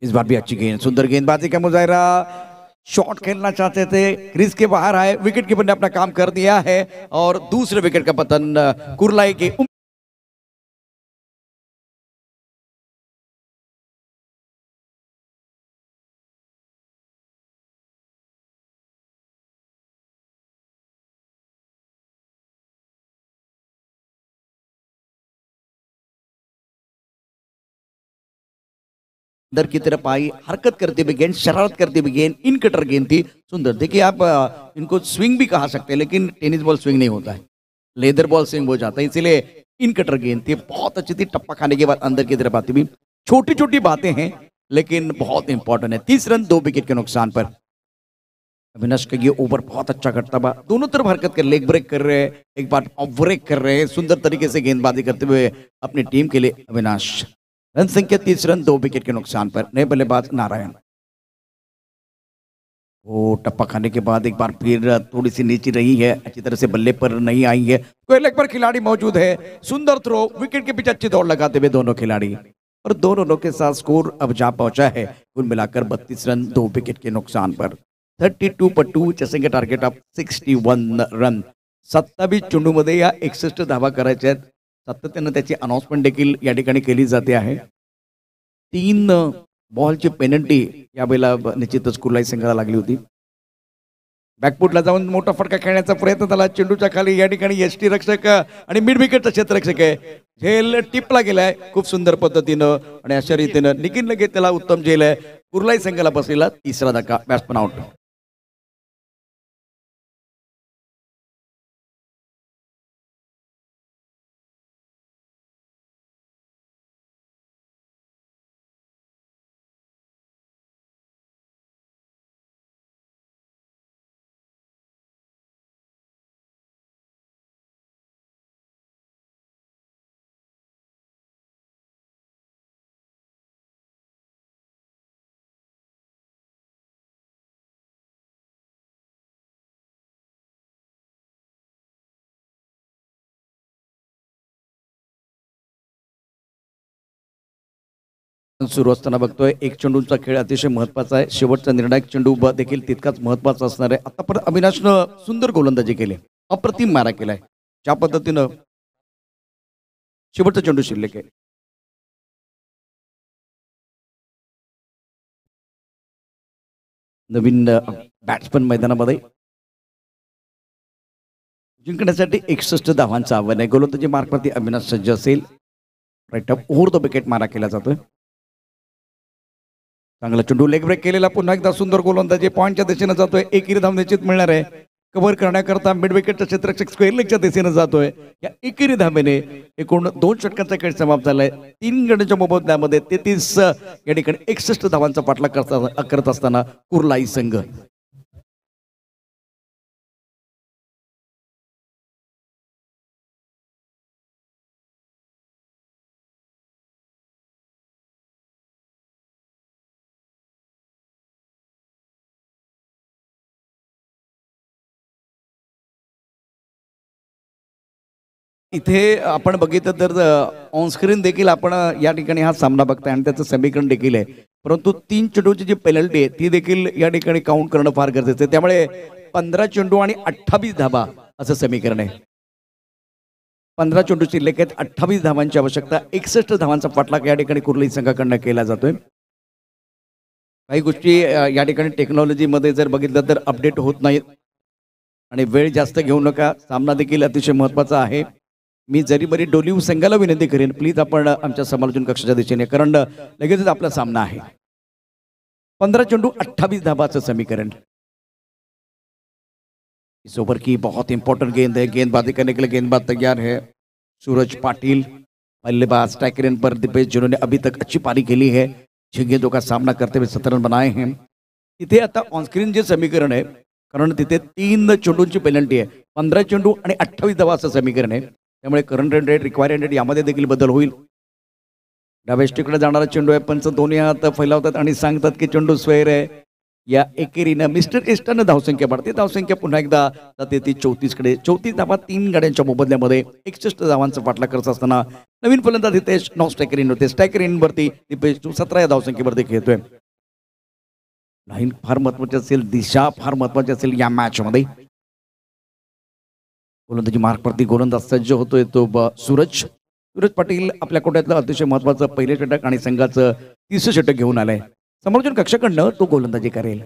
इस बार भी अच्छी गेंद, सुंदर गेंदबाजी का मुजाहरा, शॉट खेलना चाहते थे, क्रीज के बाहर आए, विकेट कीपर ने अपना काम कर दिया है और दूसरे विकेट का पतन कुरलाई के अंदर की तरफ आई, हरकत करती हुई गेंद, शरारत करती हुई गेंद, इन कटर गेंद थी, सुंदर। देखिए आप इनको स्विंग भी कहा सकते हैं, लेकिन टेनिस बॉल स्विंग नहीं होता है, लेदर बॉल स्विंग हो जाता है, इसीलिए इन कटर गेंद थी, बहुत अच्छी थी। टप्पा खाने के बाद अंदर की तरफ आती हुई, छोटी छोटी बातें हैं लेकिन बहुत इंपॉर्टेंट है। 30 रन 2 विकेट के नुकसान पर अविनाश का ये ओवर बहुत अच्छा करता हुआ, दोनों तरफ हरकत कर, लेग ब्रेक कर रहे हैं, एक बार ऑफ ब्रेक कर रहे हैं, सुंदर तरीके से गेंदबाजी करते हुए अपनी टीम के लिए अविनाश। रन संख्या 30 रन 2 विकेट के नुकसान पर। नए बल्लेबाज नारायण, वो टप्पा खाने के बाद एक बार फिर थोड़ी सी नीचे रही है, अच्छी तरह से बल्ले पर नहीं आई है, कोई लेग पर खिलाड़ी मौजूद है, सुंदर थ्रो, विकेट के पीछे अच्छी दौड़ लगाते हुए दोनों खिलाड़ी, और दोनों रनों के साथ स्कोर अब जा पहुंचा है कुल मिलाकर 32 रन 2 विकेट के नुकसान पर। 32 पर 2 चेसिंग टार्गेट ऑफ 61 रन। 27 चेंडूमध्ये या 61 धावा करायच्या आहेत, सातत्यानं त्याची अनाउन्समेंट देखील या ठिकाणी केली जाते आहे। 3 बॉलची पेनल्टी यावेळेला निश्चितच कुर्लाई संघाला लागली होती। बॅकफुटला जाऊन मोठा फटका खेळण्याचा प्रयत्न झाला, चेंडूच्या खाली या ठिकाणी एसटी रक्षक आणि मिड विकेटचा क्षेत्ररक्षक आहे, झेल टिपला गेलाय खूप सुंदर पद्धतीनं, आणि अशा रीतीनं निखिल लगेच त्याला उत्तम झेल आहे। कुर्लाई संघाला बसलेला तिसरा धक्का, बॅट्समन आउट। सुरू असताना बघतोय एक चेंडूचा खेळ अतिशय महत्वाचा आहे, शेवटचा निर्णायक चेंडू देखील तितकाच महत्वाचा असणार आहे। आतापर्यंत अविनाशनं सुंदर गोलंदाजी केली, अप्रतिम मारा केलाय, ज्या पद्धतीनं शेवटचा चेंडू शिल्लक आहे। नवीन बॅट्समन मैदानामध्ये जिंकण्यासाठी 61 धावांचं आव्हान आहे। गोलंदाजी मार्कवरती अविनाश सज्ज असेल, right up over the wicket मारा केला जातोय, चांगला चेंडू, लेग ब्रेक केलेला, पुन्हा एकदा सुंदर गोलंदाजी, पॉईंटच्या दिशेने जातोय, एकेरी धाव निश्चित मिळणार आहे। कव्हर करण्याकरता मिड विकेटचा क्षेत्ररक्षक स्क्वेअर लेगच्या दिशेने जातोय, या एकेरी धावेने एकूण 2 षटकांचा खेळ समाप्त झालाय। 3 गड्यांच्या मोबदल्यामध्ये 33 या ठिकाणी 61 धावांचा पाठलाग करत असताना कुर्लाई संघ। इथे आपण बघितलं तर ऑन स्क्रीन देखील आपण या ठिकाणी हा सामना बघताय आणि त्याचं समीकरण देखील आहे, परंतु 3 चेंडूची जी पेनल्टी आहे ती देखील या ठिकाणी काउंट करणं फार गरजेचं आहे। त्यामुळे 15 चेंडू आणि 28 धावा असं समीकरण आहे। 15 चेंडू शिल्लक आहेत, 28 धावांची आवश्यकता, 61 धावांचा पाठलाग या ठिकाणी कुर्लाई संघाकडनं केला जातोय। काही गोष्टी या ठिकाणी टेक्नॉलॉजीमध्ये जर बघितलं तर अपडेट होत नाहीत आणि वेळ जास्त घेऊ नका, सामना देखील अतिशय महत्त्वाचा आहे। मी जरी बरी डोलीव संघाला विनंती करेन, प्लीज आपण आमच्या समालोचन कक्षाच्या दिशेने, कारण लगेचच आपला सामना आहे। 15 चेंडू 28 धावाचं समीकरण। इस ओवर की बहुत इंपॉर्टेंट गेंद है, गेंदबाजी करने के लिए गेंदबाज तैयार है, सूरज पाटिल बल्लेबाज, स्ट्राइकर इन पर दीपेश जिन्होंने अभी तक अच्छी पारी खेली है, 6 गेंदों का सामना करते हुए 17 रन बनाए हैं। इथे आता ऑनस्क्रीन जे समीकरण आहे, कारण तिथे 3 चेंडूंची पेनल्टी आहे, 15 चेंडू आणि 28 धावा असं समीकरण आहे, त्यामुळे current run rate, required run rate यामध्ये देखील बदल होईल। डाव्या स्टिककडे जाणारा चेंडू आहे, पंच दोन्ही हात फैलावतात आणि सांगतात की चेंडू स्क्वेअर आहे, या एकेरीनं मिस्टर एस्टरनं धावसंख्या वाढते. धावसंख्या पुन्हा एकदा जाते ती 34 कडे. 34 धावा 3 गाड्यांच्या मोबदल्यामध्ये 61 धावांचा पाठलाग करत असताना नवीन फलंदाज हितेश नॉन स्ट्रायकर इन होते. स्ट्रायकर इनवरती दिपेश 17 या धावसंख्येवरती खेळतोय. लाईन फार महत्वाची असेल, दिशा फार महत्वाची असेल या मॅच मध्ये. गोलंदाजी मार्कवरती गोलंदाज सज्ज होतोय तो सूरज पाटील आपल्या कोट्यातलं अतिशय महत्वाचं पहिले षटक आणि संघाचं 30 षटक घेऊन आलंय. समोरच्या कक्षाकडनं तो गोलंदाजी करेल.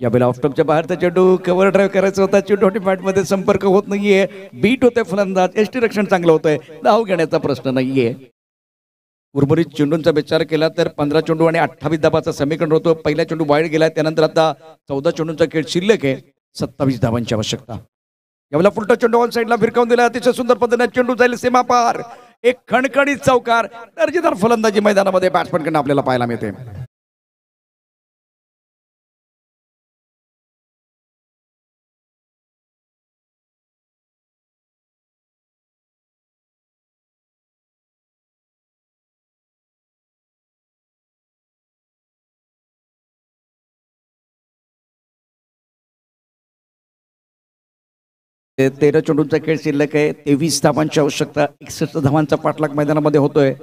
यावेळेला ऑफस्टॉपच्या बाहेरचा चेंडू कव्हर ड्राईव्ह करायचा होता. चेंडू बॅट मध्ये संपर्क होत नाहीये. बीट होते फलंदाज. एसटी रक्षण चांगलं होतंय. धाव घेण्याचा प्रश्न नाहीये. उर्वरित चेंडूंचा विचार केला तर 15 चेंडू आणि 28 धाबाचा समीकरण होतो. पहिला चेंडू वाईड गेला, त्यानंतर आता 14 चेंडूंचा खेळ शिल्लक आहे. 27 धावांची आवश्यकता. यावेळेला फुलटा चेंडू ऑन साईडला फिरकावून दिला. अतिशय सुंदर पद्धतीने चेंडू जाईल सीमा पार. एक खणखणीत चौकार. दर्जेदार फलंदाजी मैदानामध्ये बॅट्समनकडून आपल्याला पाहायला मिळते. ते 13 चेंडूंचा खेळ शिल्लक आहे. 23 धावांची आवश्यकता. 61 धावांचा पाठलाग मैदानामध्ये होतोय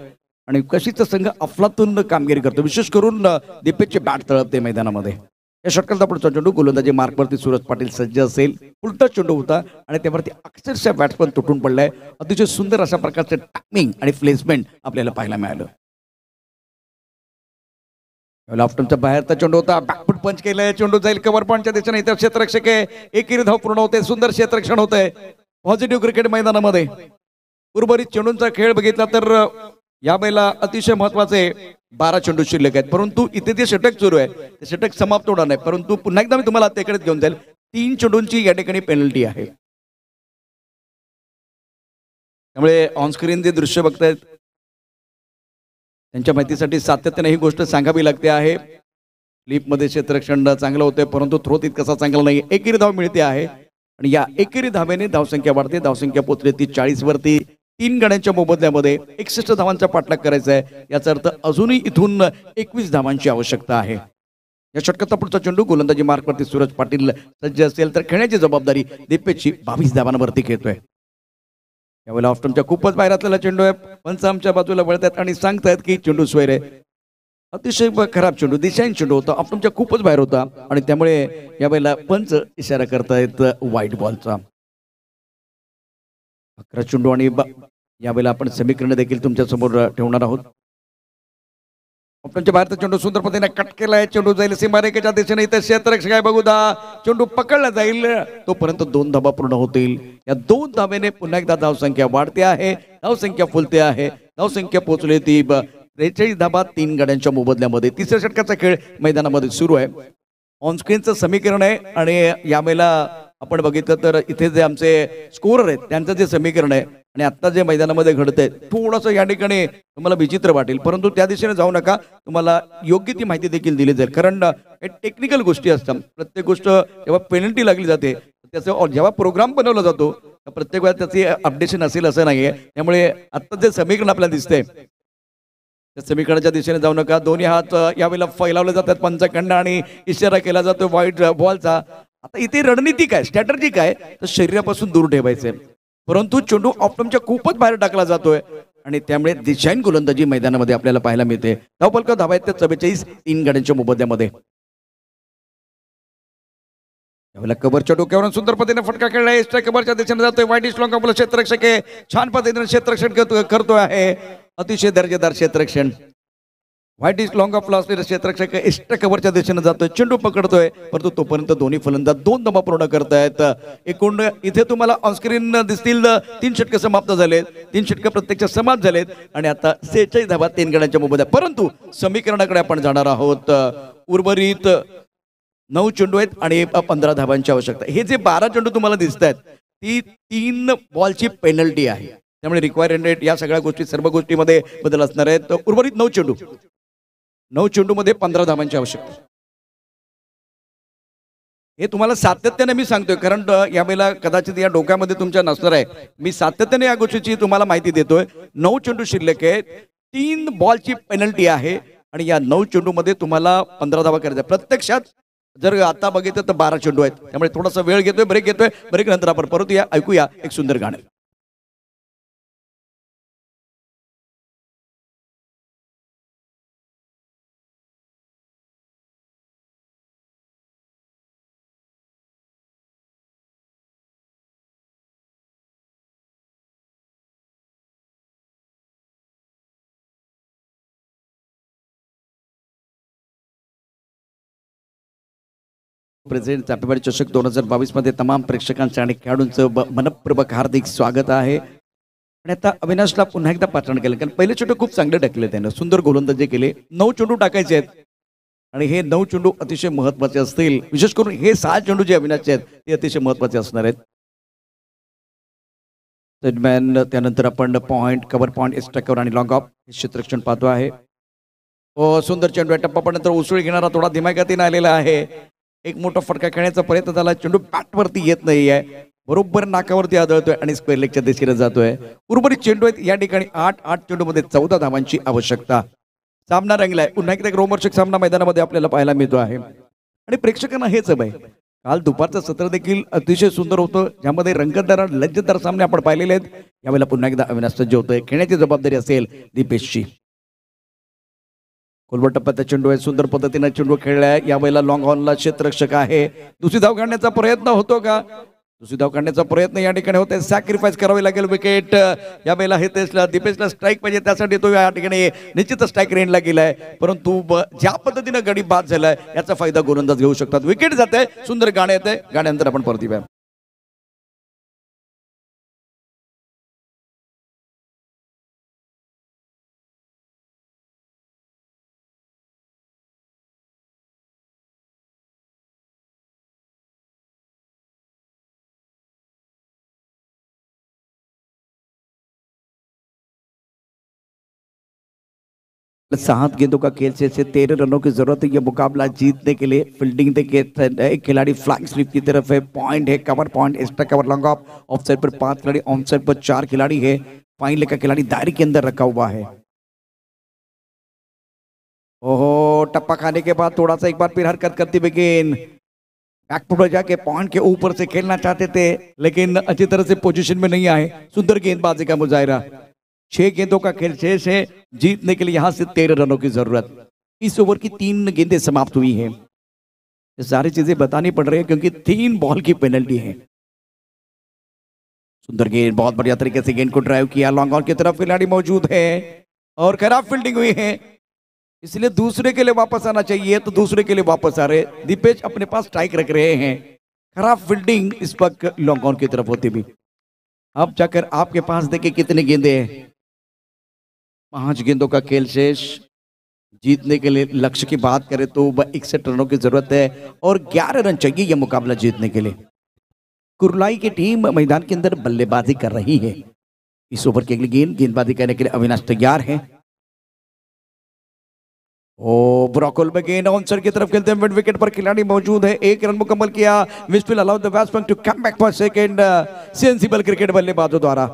आणि कशीच संघ अफलातून कामगिरी करतो. विशेष करून दीपेशची बॅट तळपते मैदानामध्ये. या षटकाचा पुढचा चेंडू गोलंदाजी मार्कवरती सूरज पाटील सज्ज असेल. उलटा चेंडू होता आणि त्यावरती अक्षरशः बॅट्समन तुटून पडलाय. अतिशय सुंदर अशा प्रकारचे टायमिंग आणि प्लेसमेंट आपल्याला पाहायला मिळालं. ऑफ्टनचा बाहेरचा चेंडू होता. बॅकफुट पंच केलाय. चेंडू जाईल कव्हर पॉईंटच्या दिशेने. इतर क्षेत्ररक्षक आहे. एकेरी धाव पूर्ण होते. सुंदर क्षेत्ररक्षण होतंय पॉझिटिव्ह क्रिकेट मैदानामध्ये. उर्वरित चेंडूंचा खेळ बघितला तर या वेळेला अतिशय महत्वाचे 12 चेंडू शिल्लक आहेत. परंतु इथे जे षटक सुरू आहे ते षटक समाप्त होणार नाही. परंतु पुन्हा एकदा मी तुम्हाला त्याकडे घेऊन जाईल. 3 चेंडूंची या ठिकाणी पेनल्टी आहे. त्यामुळे ऑनस्क्रीन जे दृश्य बघतायत त्यांच्या माहितीसाठी सातत्याने ही गोष्ट सांगावी लागते आहे. स्लिपमध्ये क्षेत्ररक्षण चांगलं होतं परंतु थ्रो तितकसा चांगला नाही. एकेरी धाव मिळते आहे आणि या एकेरी धावेने धावसंख्या वाढते. धावसंख्या पोहोचली ती 40 वरती. 3 गाड्यांच्या मोबदल्यामध्ये 61 धावांचा पाठलाग करायचा आहे. याचा अर्थ अजूनही इथून 21 धावांची आवश्यकता आहे. या षटकाचा पुढचा चेंडू गोलंदाजी मार्कवरती सूरज पाटील सज्ज असेल तर खेळण्याची जबाबदारी दीपेशची 22 धावांवरती खेळतोय. यावेळेला ऑफ्टनच्या खूपच बाहेर असलेला चेंडू आहे. पंच आमच्या बाजूला वळतात आणि सांगतायत की चेंडू स्वेर आहे. अतिशय खराब चेंडू, दिशाहीन चेंडू होता. ऑफ्टनच्या खूपच बाहेर होता आणि त्यामुळे यावेळेला पंच इशारा करतायत वाईट बॉलचा. 11 चेंडू आणि यावेळेला आपण समीकरण देखील तुमच्या समोर ठेवणार आहोत. ऑफ्टनच्या बाहेरचा चेंडू सुंदर पद्धतीने कट केलाय. चेंडू जाईल सीमारेखेच्या दिशेने. इथे क्षेत्ररक्षक आहे बघू दा. चेंडू पकडला जाईल तोपर्यंत 2 धावा पूर्ण होतील. या 2 धावेने पुन्हा एकदा धावसंख्या वाढते आहे. धावसंख्या फुलते आहे. धावसंख्या पोहोचली ती 43 धावा 3 गाड्यांच्या मोबदल्यामध्ये. तिसऱ्या षटकाचा खेळ मैदानामध्ये सुरू आहे. ऑनस्क्रीनचं समीकरण आहे आणि यावेळेला आपण बघितलं तर इथे जे आमचे स्कोरर आहेत त्यांचं जे समीकरण आहे आणि आता जे मैदानामध्ये घडतंय थोडंसं या ठिकाणी तुम्हाला विचित्र वाटेल परंतु त्या दिशेने जाऊ नका. तुम्हाला योग्य ती माहिती देखील दिली जाईल कारण टेक्निकल गोष्टी असतात. प्रत्येक गोष्ट जेव्हा पेनल्टी लागली जाते त्याचं जेव्हा प्रोग्राम बनवला जातो प्रत्येक वेळा त्याची अपडेशन असेल असं नाहीये. त्यामुळे आता जे समीकरण आपल्याला दिसतंय त्या समीकरणाच्या दिशेने जाऊ नका. दोन्ही हात यावेळेला फैलावले जातात पंचाकडनं आणि इशारा केला जातो वाईट बॉलचा. आता इथे रणनीती काय, स्ट्रॅटर्जी काय तर शरीरापासून दूर ठेवायचंय. परंतु चेंडू ऑप्टमच्या खूपच बाहेर टाकला जातोय आणि त्यामुळे दिशाहीन गोलंदाजी मैदानामध्ये आपल्याला पाहायला मिळते. धावफलक धावा आहेत त्या 44 3 गाड्यांच्या मोबदल्यामध्ये. यावेळेला कव्हरच्या डोक्यावरून सुंदर पद्धतीने फटका खेळलाय. एक्स्ट्रा कव्हरच्या दिशेने जातोय. वाईट इज लॉंग आपला क्षेत्ररक्षक आहे. छान पद्धतीने क्षेत्ररक्षण करतोय आहे. अतिशय दर्जेदार क्षेत्ररक्षण. व्हाईट इज लॉंग ऑफ असलेला क्षेत्ररक्षक एक्स्ट्रा कव्हरच्या दिशेने जातोय. चेंडू पकडतोय परंतु तोपर्यंत दोन्ही फलंदाज 2 धावा पूर्ण करतायत. एकूण इथे तुम्हाला ऑनस्क्रीन दिसतील 3 षटके समाप्त झालेत. 3 षटके प्रत्यक्ष समाप्त झालेत आणि आता 46 धावा 3 गड्यांच्या मोबदल्यात. परंतु समीकरणाकडे आपण जाणार आहोत. उर्वरित 9 चेंडू आहेत आणि 15 धावांची आवश्यकता. हे जे 12 चेंडू तुम्हाला दिसत आहेत ती 3 बॉलची पेनल्टी आहे. त्यामुळे रिक्वायर्ड रेट या सगळ्या गोष्टी सर्व गोष्टीमध्ये बदल असणार आहेत. उर्वरित 9 चेंडू मध्ये 15 धावांची आवश्यकता. हे तुम्हाला सातत्याने मी सांगतोय कारण यावेळेला कदाचित या डोक्यामध्ये तुमच्या नसणार आहे. मी सातत्याने या गोष्टीची तुम्हाला माहिती देतोय. 9 चेंडू शिल्लक आहेत. 3 बॉलची पेनल्टी आहे आणि या 9 चेंडूमध्ये तुम्हाला 15 धावा करायच्या. प्रत्यक्षात जर आता बघितलं तर 12 चेंडू आहेत. त्यामुळे थोडासा वेळ घेतोय, ब्रेक घेतोय. ब्रेक नंतर आपण परत या, ऐकूया एक सुंदर गाणं. प्रेसिडेंट चापेवाडी चषक 2022 मध्ये तमाम प्रेक्षकांचं आणि खेळाडूंचं मनपूर्वक हार्दिक स्वागत आहे. आणि आता अविनाशला पुन्हा एकदा पाचारण केलं, कारण पहिले चेंडू खूप चांगले टाकले त्यानं, सुंदर गोलंदाजी केले. 9 चेंडू टाकायचे आहेत आणि हे 9 चेंडू अतिशय महत्वाचे असतील. विशेष करून हे 6 चेंडू जे अविनाशचे आहेत ते अतिशय महत्वाचे असणार आहेत. सेटमॅन त्यानंतर आपण point, cover point, extra cover आणि लॉंग ऑफ हे क्षेत्ररक्षण पाहतो आहे. ओ सुंदर चेंडू आहे. टप्पा पण नंतर उसळी घेणारा थोडा दिमागातीने आलेला आहे. एक मोठा फटका खेळण्याचा प्रयत्न झाला. चेंडू बॅटवरती येत नाहीये, बरोबर नाकावरती आदळतोय आणि स्क्वेअर लेगच्या दिशेने जातोय. उर्वरित चेंडू आहेत या ठिकाणी 8 चेंडू मध्ये 14 धावांची आवश्यकता. सामना रंगलाय. पुन्हा एकदा एक रोमहर्षक सामना मैदानामध्ये आपल्याला पाहायला मिळतो आहे आणि प्रेक्षकांना हेच हवंय. काल दुपारचं सत्र देखील अतिशय सुंदर होतं, ज्यामध्ये रंगतदार लज्जतदार सामने आपण पाहिलेले आहेत. यावेळेला पुन्हा एकदा अविनाश सज्ज होतोय. खेळण्याची जबाबदारी असेल दीपेशची. खोलवर टप्प्याचा चेंडू आहे. सुंदर पद्धतीने चेंडू खेळलाय. यावेळेला लॉंग ऑनला क्षेत्ररक्षक आहे. दुसरी धाव काढण्याचा प्रयत्न होतो का? दुसरी धाव काढण्याचा प्रयत्न या ठिकाणी होते. सॅक्रिफाईस करावी लागेल. विकेट यावेळेला हे दीपेशला स्ट्राईक पाहिजे, त्यासाठी तो या ठिकाणी निश्चितच स्ट्राईक रेंजला गेलाय. परंतु ज्या पद्धतीने गडी बाद झालाय याचा फायदा गोलंदाज घेऊ शकतात. विकेट जाते. सुंदर गाणं येते. गाण्यानंतर आपण परत येऊया. सात गेंदों का खेल से 13 रनों की जरूरत है ये मुकाबला जीतने के लिए. फील्डिंग देखिए, एक खिलाड़ी फ्लैग स्लिप की तरफ है. पॉइंट है, cover point, extra cover, long off. Off side पर 5 खिलाड़ी, ऑन साइड पर 4 खिलाड़ी है. फाइन का खिलाड़ी दायरे के अंदर रखा हुआ है. ओहो, टप्पा खाने के बाद थोड़ा सा एक बार फिर हरकत करती हुई गेंद बैकफुट पर जाके पॉइंट के ऊपर से खेलना चाहते थे, लेकिन अच्छी तरह से पोजीशन में नहीं आए. सुंदर गेंदबाजी का मुजाहिरा. 6 गेंदों का खेल शेष है. जीतने के लिए यहां से 13 रनों की जरूरत. इस ओवर की 3 गेंदें समाप्त हुई हैं. ये सारी चीजें बतानी पड़ रही है क्योंकि 3 बॉल की पेनल्टी है. सुंदर गेंद, बहुत बढ़िया तरीके से गेंद को ड्राइव किया. लॉन्ग ऑन की तरफ खिलाड़ी मौजूद है और खराब फील्डिंग हुई है, इसलिए दूसरे के लिए वापस आना चाहिए, तो दूसरे के लिए वापस आ रहे. दीपेश अपने पास स्ट्राइक रख रहे हैं. खराब फील्डिंग इस वक्त लॉन्ग ऑन की तरफ होती भी. अब जाकर आपके पास देखिए कितने गेंदे हैं. 5 गेंदों का खेल शेष. जीतने के लिए लक्ष्य की बात करें तो 61 रनों की जरूरत है और 11 रन चाहिए यह मुकाबला जीतने के लिए. कुरलाई की टीम मैदान के अंदर बल्लेबाजी कर रही है. इस ओवर की अगली गेंदबाजी करने के लिए अविनाश तैयार है. ओ ब्रॉकोल में गेंद ऑन साइड की तरफ खेलते हैं. मिड विकेट पर खिलाड़ी मौजूद है. 1 रन मुकम्मल किया. Which will allow the batsman to come back for second. Sensible cricket बल्लेबाजों द्वारा.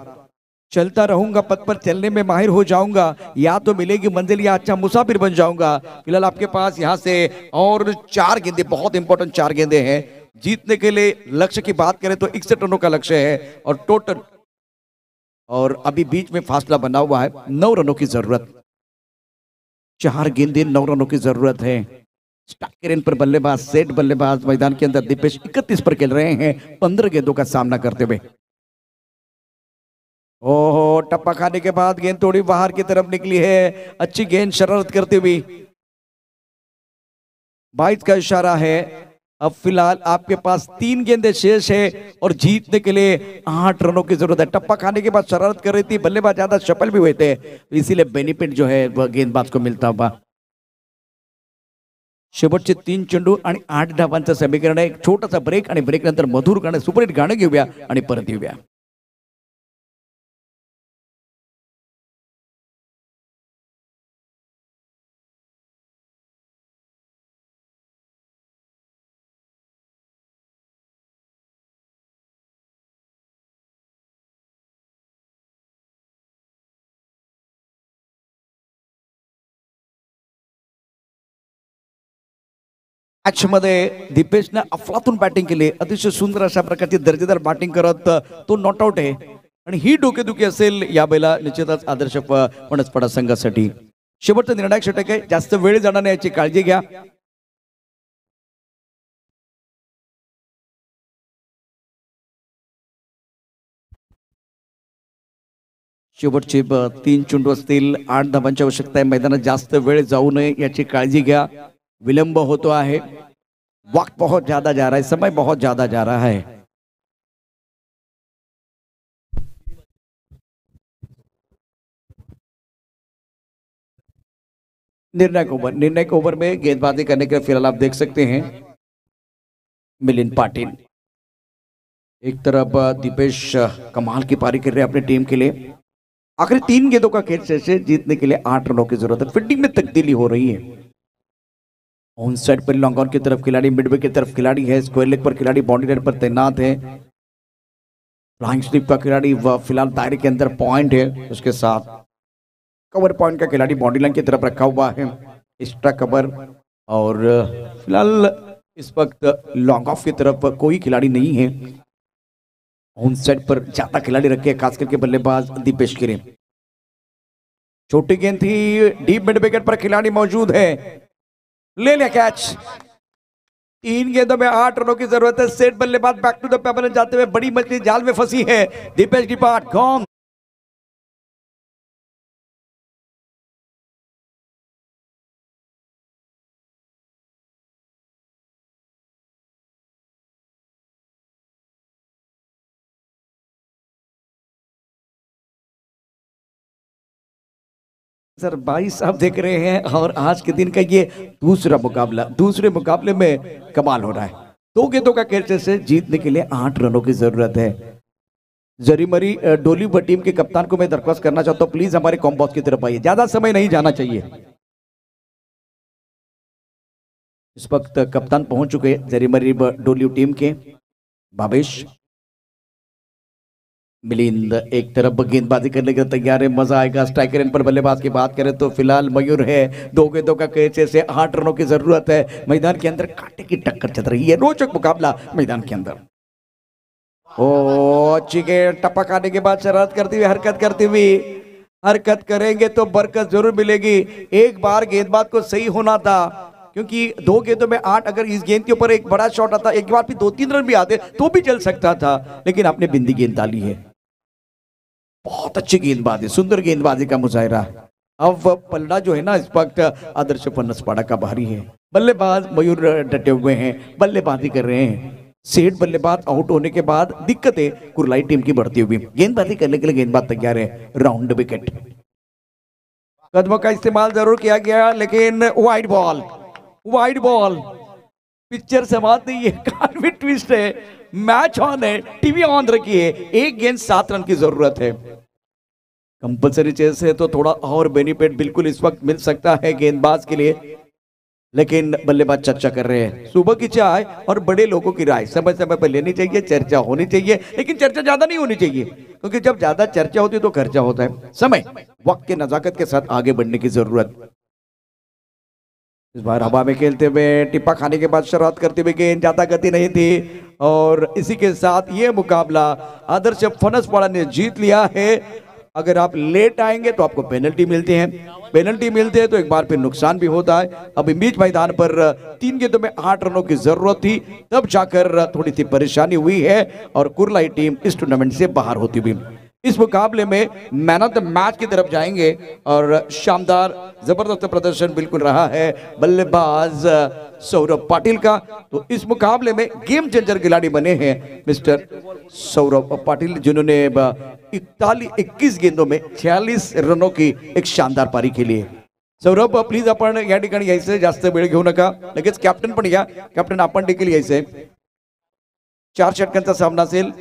चलता रहूंगा, पथ पर चलने में माहिर हो जाऊंगा, या तो मिलेगी मंजिल या अच्छा मुसाफिर बन जाऊंगा. फिलहाल आपके पास यहां से और 4 गेंदे, बहुत इंपॉर्टेंट 4 गेंदे हैं. जीतने के लिए लक्ष्य की बात करें तो 61 रनों का लक्ष्य है और टोटल, और अभी बीच में फासला बना हुआ है. 9 रनों की जरूरत. 4 गेंदे, 9 रनों की जरूरत है. स्ट्राइक पर बल्लेबाज, सेट बल्लेबाज मैदान के अंदर दीपेश 31 पर खेल रहे हैं 15 गेंदों का सामना करते हुए. ओहो, टप्पा खाने के बाद गेंद थोड़ी बाहर की तरफ निकली है. अच्छी गेंद शरारत करती हुई. 22 का इशारा है. अब फिलहाल आपके पास 3 गेंदें शेष है और जीतने के लिए 8 रनों की जरूरत है. टप्पा खाने के बाद शरारत कर रही थी, बल्लेबाज ज्यादा सफल भी हुए थे, इसीलिए बेनिफिट जो है वह गेंदबाज को मिलता हुआ. शेवटचे 3 चेंडू आणि 8 धावांचं समीकरण आहे. एक छोटासा ब्रेक आणि ब्रेक नंतर मधुर गाणं, सुपरहिट गाणं घेऊया आणि परत येऊया. मॅच मध्ये दीपेशने अफलातून बॅटिंग केली, अतिशय सुंदर अशा प्रकारची दर्जेदार बॅटिंग करत तो नॉट आउट आहे आणि ही डोकेदुखी असेल या वेळेला निश्चितच आदर्श वनस्पडा संघासाठी. शेवटचा निर्णायक षटक आहे, जास्त वेळ जाणार नाही याची काळजी घ्या. शेवटचे 3 चेंडू असतील, 8 धावांची आवश्यकता आहे. मैदानात जास्त वेळ जाऊ नये याची काळजी घ्या. विलंब होतो आहे, वक्त बहुत ज्यादा जा रहा है, समय बहुत ज्यादा जा रहा है. निर्णायक ओवर में गेंदबाजी करने के लिए फिलहाल आप देख सकते हैं मिलिंद पाटिल. एक तरफ दीपेश कमाल की पारी कर रहे हैं अपनी टीम के लिए. आखिरी 3 गेंदों का खेल से जीतने के लिए 8 रनों की जरूरत है. फील्डिंग में तब्दीली हो रही है. On side per long on की तरफ खिलाड़ी, मिडवे की तरफ खिलाड़ी है, स्क्वायर लेग पर खिलाड़ी बाउंड्री लाइन पर तैनात है. फ्लाइंग स्लिप का खिलाड़ी फिलहाल दायरे के अंदर पॉइंट है, उसके साथ कवर पॉइंट का खिलाड़ी बाउंड्री लाइन की तरफ रखा हुआ है, एक्स्ट्रा कवर. और फिलहाल इस वक्त लॉन्ग ऑफ की तरफ कोई खिलाड़ी नहीं है. ऑन साइड पर ज्यादा खिलाड़ी रखे, खास करके बल्लेबाज दीपेश गिरे. छोटी गेंद थी, डीप मिड विकेट पर खिलाड़ी मौजूद है, ले लिया कैच. 3 गेंदों में 8 रनों की जरूरत है. सेट बल्लेबाज बैक टू द पेपर जाते हुए बड़ी मछली जाल में फंसी है. Deepesh depart gone. सर 22 आप देख रहे हैं और आज के दिन का ये दूसरे मुकाबले में कमाल हो रहा है. 2 गेंदों का खेल से जीतने के लिए 8 रनों की जरूरत है. जरीमरी डोली व टीम के कप्तान को मैं दरख्वास्त करना चाहता हूं, प्लीज हमारे कॉम्बॉक्स की तरफ आइए, ज्यादा समय नहीं जाना चाहिए. इस वक्त कप्तान पहुंच चुके हैं जरीमरी डोली टीम के. भावेश मिलिंद एक तरफ गेंदबाजी करने के तैयार है, मजा आएगा. स्ट्राइकर एंड पर बल्लेबाज की बात करें तो फिलहाल मयूर है. 2 गेंदों का कैच से 8 रनों की जरूरत है. मैदान के अंदर कांटे की टक्कर चल रही है, रोचक मुकाबला मैदान के अंदर. ओ अच्छी गेंद, टपक आने के बाद शरारत करती हुई, हरकत करेंगे तो बरकत जरूर मिलेगी. एक बार गेंदबाज को सही होना था, क्योंकि 2 गेंदों में 8, अगर इस गेंद के ऊपर एक बड़ा शॉट आता, एक बार भी 2-3 रन भी आते तो भी चल सकता था, लेकिन आपने बिंदी गेंद डाली है. बहुत अच्छी गेंदबाजी, सुंदर गेंदबाजी का मुजाहिरा. अब पलड़ा जो है ना इस वक्त आदर्श वनस्पडा का भारी है. बल्लेबाज मयूर डटे हुए हैं, बल्लेबाजी कर रहे हैं. सेठ बल्लेबाज आउट होने के बाद दिक्कतें कुरलाई टीम की बढ़ती हुई. गेंदबाजी करने के लिए गेंदबाज तैयार है. राउंड विकेट, कदमों का इस्तेमाल जरूर किया गया, लेकिन वाइड बॉल. पिक्चर से बात नहीं है, काफी ट्विस्ट है. मैच ऑन है, टीवी ऑन रखिए. 1 गेंद 7 रन की जरूरत है. कंपल्सरी चेस है तो थोड़ा और बेनिफिट बिल्कुल इस वक्त मिल सकता है गेंदबाज के लिए, लेकिन बल्लेबाज चर्चा कर रहे हैं. सुबह की चाय और बड़े लोगों की राय समय समय पर लेनी चाहिए, चर्चा होनी चाहिए, लेकिन चर्चा ज्यादा नहीं होनी चाहिए, क्योंकि जब ज्यादा चर्चा होती है तो खर्चा होता है. समय वक्त के नजाकत के साथ आगे बढ़ने की जरूरत. इस बार हवा में खेलते हुए टिप्पा खाने के बाद शरारत करते हुए गेंद ज्यादा गति नहीं थी, और इसी के साथ ये मुकाबला आदर्श वनस्पडा ने जीत लिया है. अगर आप लेट आएंगे तो आपको पेनल्टी मिलते हैं तो एक बार फिर नुकसान भी होता है. अभी बीच मैदान पर 3 गेंदों में 8 रनों की जरूरत थी, तब जाकर थोड़ी सी परेशानी हुई है और कुरलाई टीम इस टूर्नामेंट से बाहर होती हुई. इस मुकाबले में मैन ऑफ द मैच की तरफ जाएंगे और शानदार जबरदस्त प्रदर्शन बिल्कुल रहा है बल्लेबाज सौरभ पाटिल का. तो इस मुकाबले में गेम चेंजर खिलाड़ी बने हैं मिस्टर सौरभ पाटिल, जिन्होंने 21 गेंदों में 46 रनों की एक शानदार पारी खेली है. सौरभ प्लीज आपण या ठिकाणी यायचं, जास्त वेळ घेऊ नका. लगेच कॅप्टन पण या. कॅप्टन आपण देखील यायचंय. 4 षटकांचा सामना असेल.